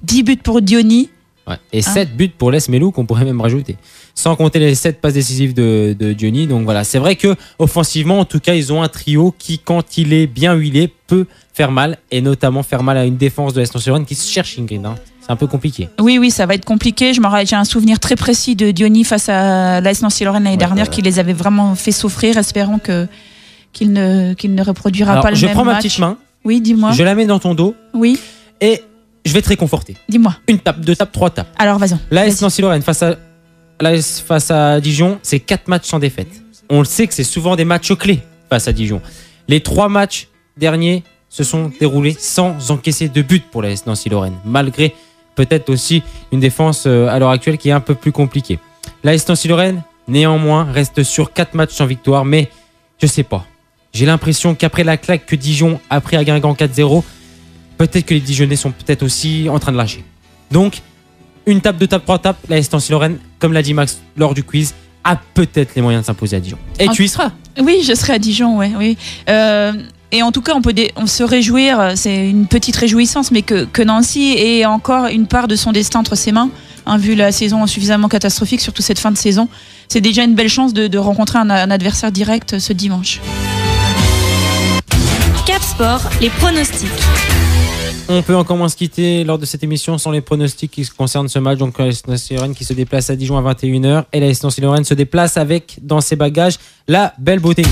10 buts pour Diony. Ouais. Et 7 buts pour Les Melou qu'on pourrait même rajouter. Sans compter les 7 passes décisives de Diony. Donc voilà, c'est vrai que offensivement, en tout cas, ils ont un trio qui, quand il est bien huilé, peut faire mal. Et notamment faire mal à une défense de l'Est Nancy-Lorraine qui se cherche, Ingrid. C'est un peu compliqué. Oui, ça va être compliqué. J'ai un souvenir très précis de Diony face à l'AS Nancy-Lorraine l'année dernière qui les avait vraiment fait souffrir. Espérons qu'il ne reproduira pas le même match. Je prends ma petite main. Oui, dis-moi. Je la mets dans ton dos. Oui. Et je vais te réconforter. Dis-moi. Une tape, 2 tapes, 3 tapes. Alors, vas-y. L'AS Nancy-Lorraine face à Dijon, c'est 4 matchs sans défaite. On le sait que c'est souvent des matchs clés face à Dijon. Les 3 matchs derniers se sont déroulés sans encaisser de but pour l'AS Nancy-Lorraine, malgré peut-être aussi une défense à l'heure actuelle qui est un peu plus compliquée. L'AS Nancy-Lorraine, néanmoins, reste sur 4 matchs sans victoire, mais je sais pas. J'ai l'impression qu'après la claque que Dijon a pris à Guingamp 4-0, peut-être que les Dijonnais sont peut-être aussi en train de lâcher. Donc, une tape, 2 tapes, 3 tapes, l'AS Nancy-Lorraine, comme l'a dit Max lors du quiz, a peut-être les moyens de s'imposer à Dijon. Et tu y seras? Oui, je serai à Dijon, oui. Et en tout cas, on se réjouir, c'est une petite réjouissance, mais que Nancy ait encore une part de son destin entre ses mains, vu la saison suffisamment catastrophique, surtout cette fin de saison. C'est déjà une belle chance de rencontrer un adversaire direct ce dimanche. Cap Sport, les pronostics. On peut encore moins se quitter lors de cette émission sans les pronostics qui concernent ce match. Donc l'AS Nancy-Lorraine qui se déplace à Dijon à 21h et l'AS Nancy-Lorraine se déplace avec dans ses bagages la belle beauté.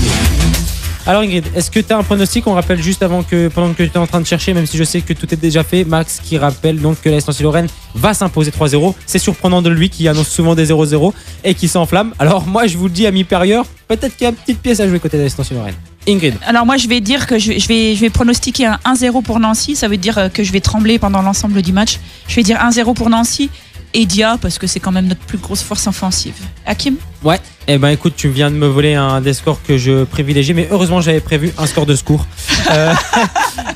Alors Ingrid, est-ce que tu as un pronostic? On rappelle juste pendant que tu es en train de chercher, même si je sais que tout est déjà fait, Max qui rappelle donc que l'AS Nancy-Lorraine va s'imposer 3-0. C'est surprenant de lui qui annonce souvent des 0-0 et qui s'enflamme. Alors moi je vous le dis à mi-parieur, peut-être qu'il y a une petite pièce à jouer côté de l'AS Nancy-Lorraine. Ingrid. Alors moi je vais dire que je vais pronostiquer un 1-0 pour Nancy. Ça veut dire que je vais trembler pendant l'ensemble du match. Je vais dire 1-0 pour Nancy et Dia parce que c'est quand même notre plus grosse force offensive. Hakim? Ouais, écoute, tu viens de me voler un des scores que je privilégiais, mais heureusement j'avais prévu un score de secours.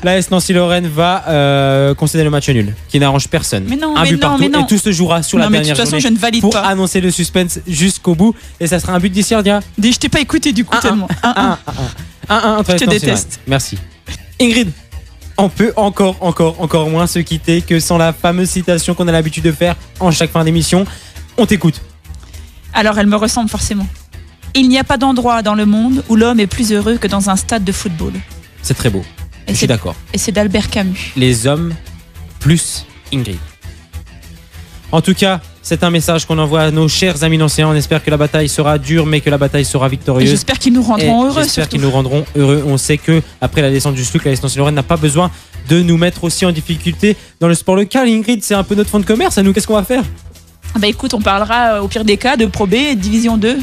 L'AS Nancy-Lorraine va concéder le match nul, qui n'arrange personne. Mais non, un but partout, et tout se jouera sur la dernière journée. De toute façon, je ne valide pour pas. Annoncer le suspense jusqu'au bout, et ça sera un but d'ici, Dia. Je t'ai pas écouté du coup tellement. 1-1 entre je te déteste. Merci. Ingrid, on peut encore moins se quitter que sans la fameuse citation qu'on a l'habitude de faire en chaque fin d'émission. On t'écoute. Alors, elle me ressemble forcément. Il n'y a pas d'endroit dans le monde où l'homme est plus heureux que dans un stade de football. C'est très beau. Je suis d'accord. Et c'est d'Albert Camus. Les hommes plus Ingrid. En tout cas, c'est un message qu'on envoie à nos chers amis nancéens. On espère que la bataille sera dure, mais que la bataille sera victorieuse. Et j'espère qu'ils nous rendront heureux. J'espère qu'ils nous rendront heureux. On sait que après la descente du SLUC, l'AS Nancy-Lorraine n'a pas besoin de nous mettre aussi en difficulté dans le sport local. Ingrid, c'est un peu notre fond de commerce. À nous, qu'est-ce qu'on va faire? Écoute, on parlera au pire des cas de Pro B et de Division 2.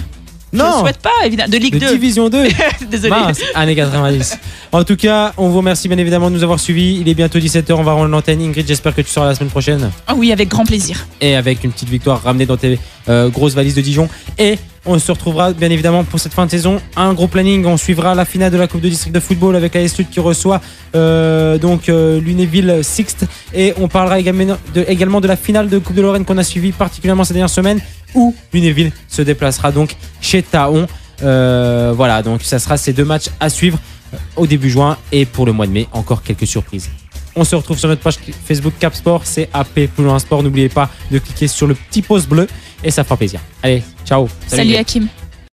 Non, je ne souhaite pas, évidemment, de Ligue 2. Division 2. Désolé. Mince, années 90. En tout cas, on vous remercie bien évidemment de nous avoir suivis. Il est bientôt 17h, on va rendre l'antenne. Ingrid, j'espère que tu seras la semaine prochaine. Ah oui, avec grand plaisir. Et avec une petite victoire ramenée dans tes grosses valises de Dijon. Et on se retrouvera bien évidemment pour cette fin de saison. Un gros planning, on suivra la finale de la Coupe de District de Football avec l'AS Lutte qui reçoit Lunéville Sixte. Et on parlera également de la finale de Coupe de Lorraine qu'on a suivie particulièrement ces dernières semaines où Lunéville se déplacera donc chez Taon. Voilà, donc ça sera ces 2 matchs à suivre au début juin et pour le mois de mai, encore quelques surprises. On se retrouve sur notre page Facebook Cap Sport, c'est AP plus loin sport. N'oubliez pas de cliquer sur le petit pouce bleu et ça fera plaisir. Allez, ciao. Salut Hakim.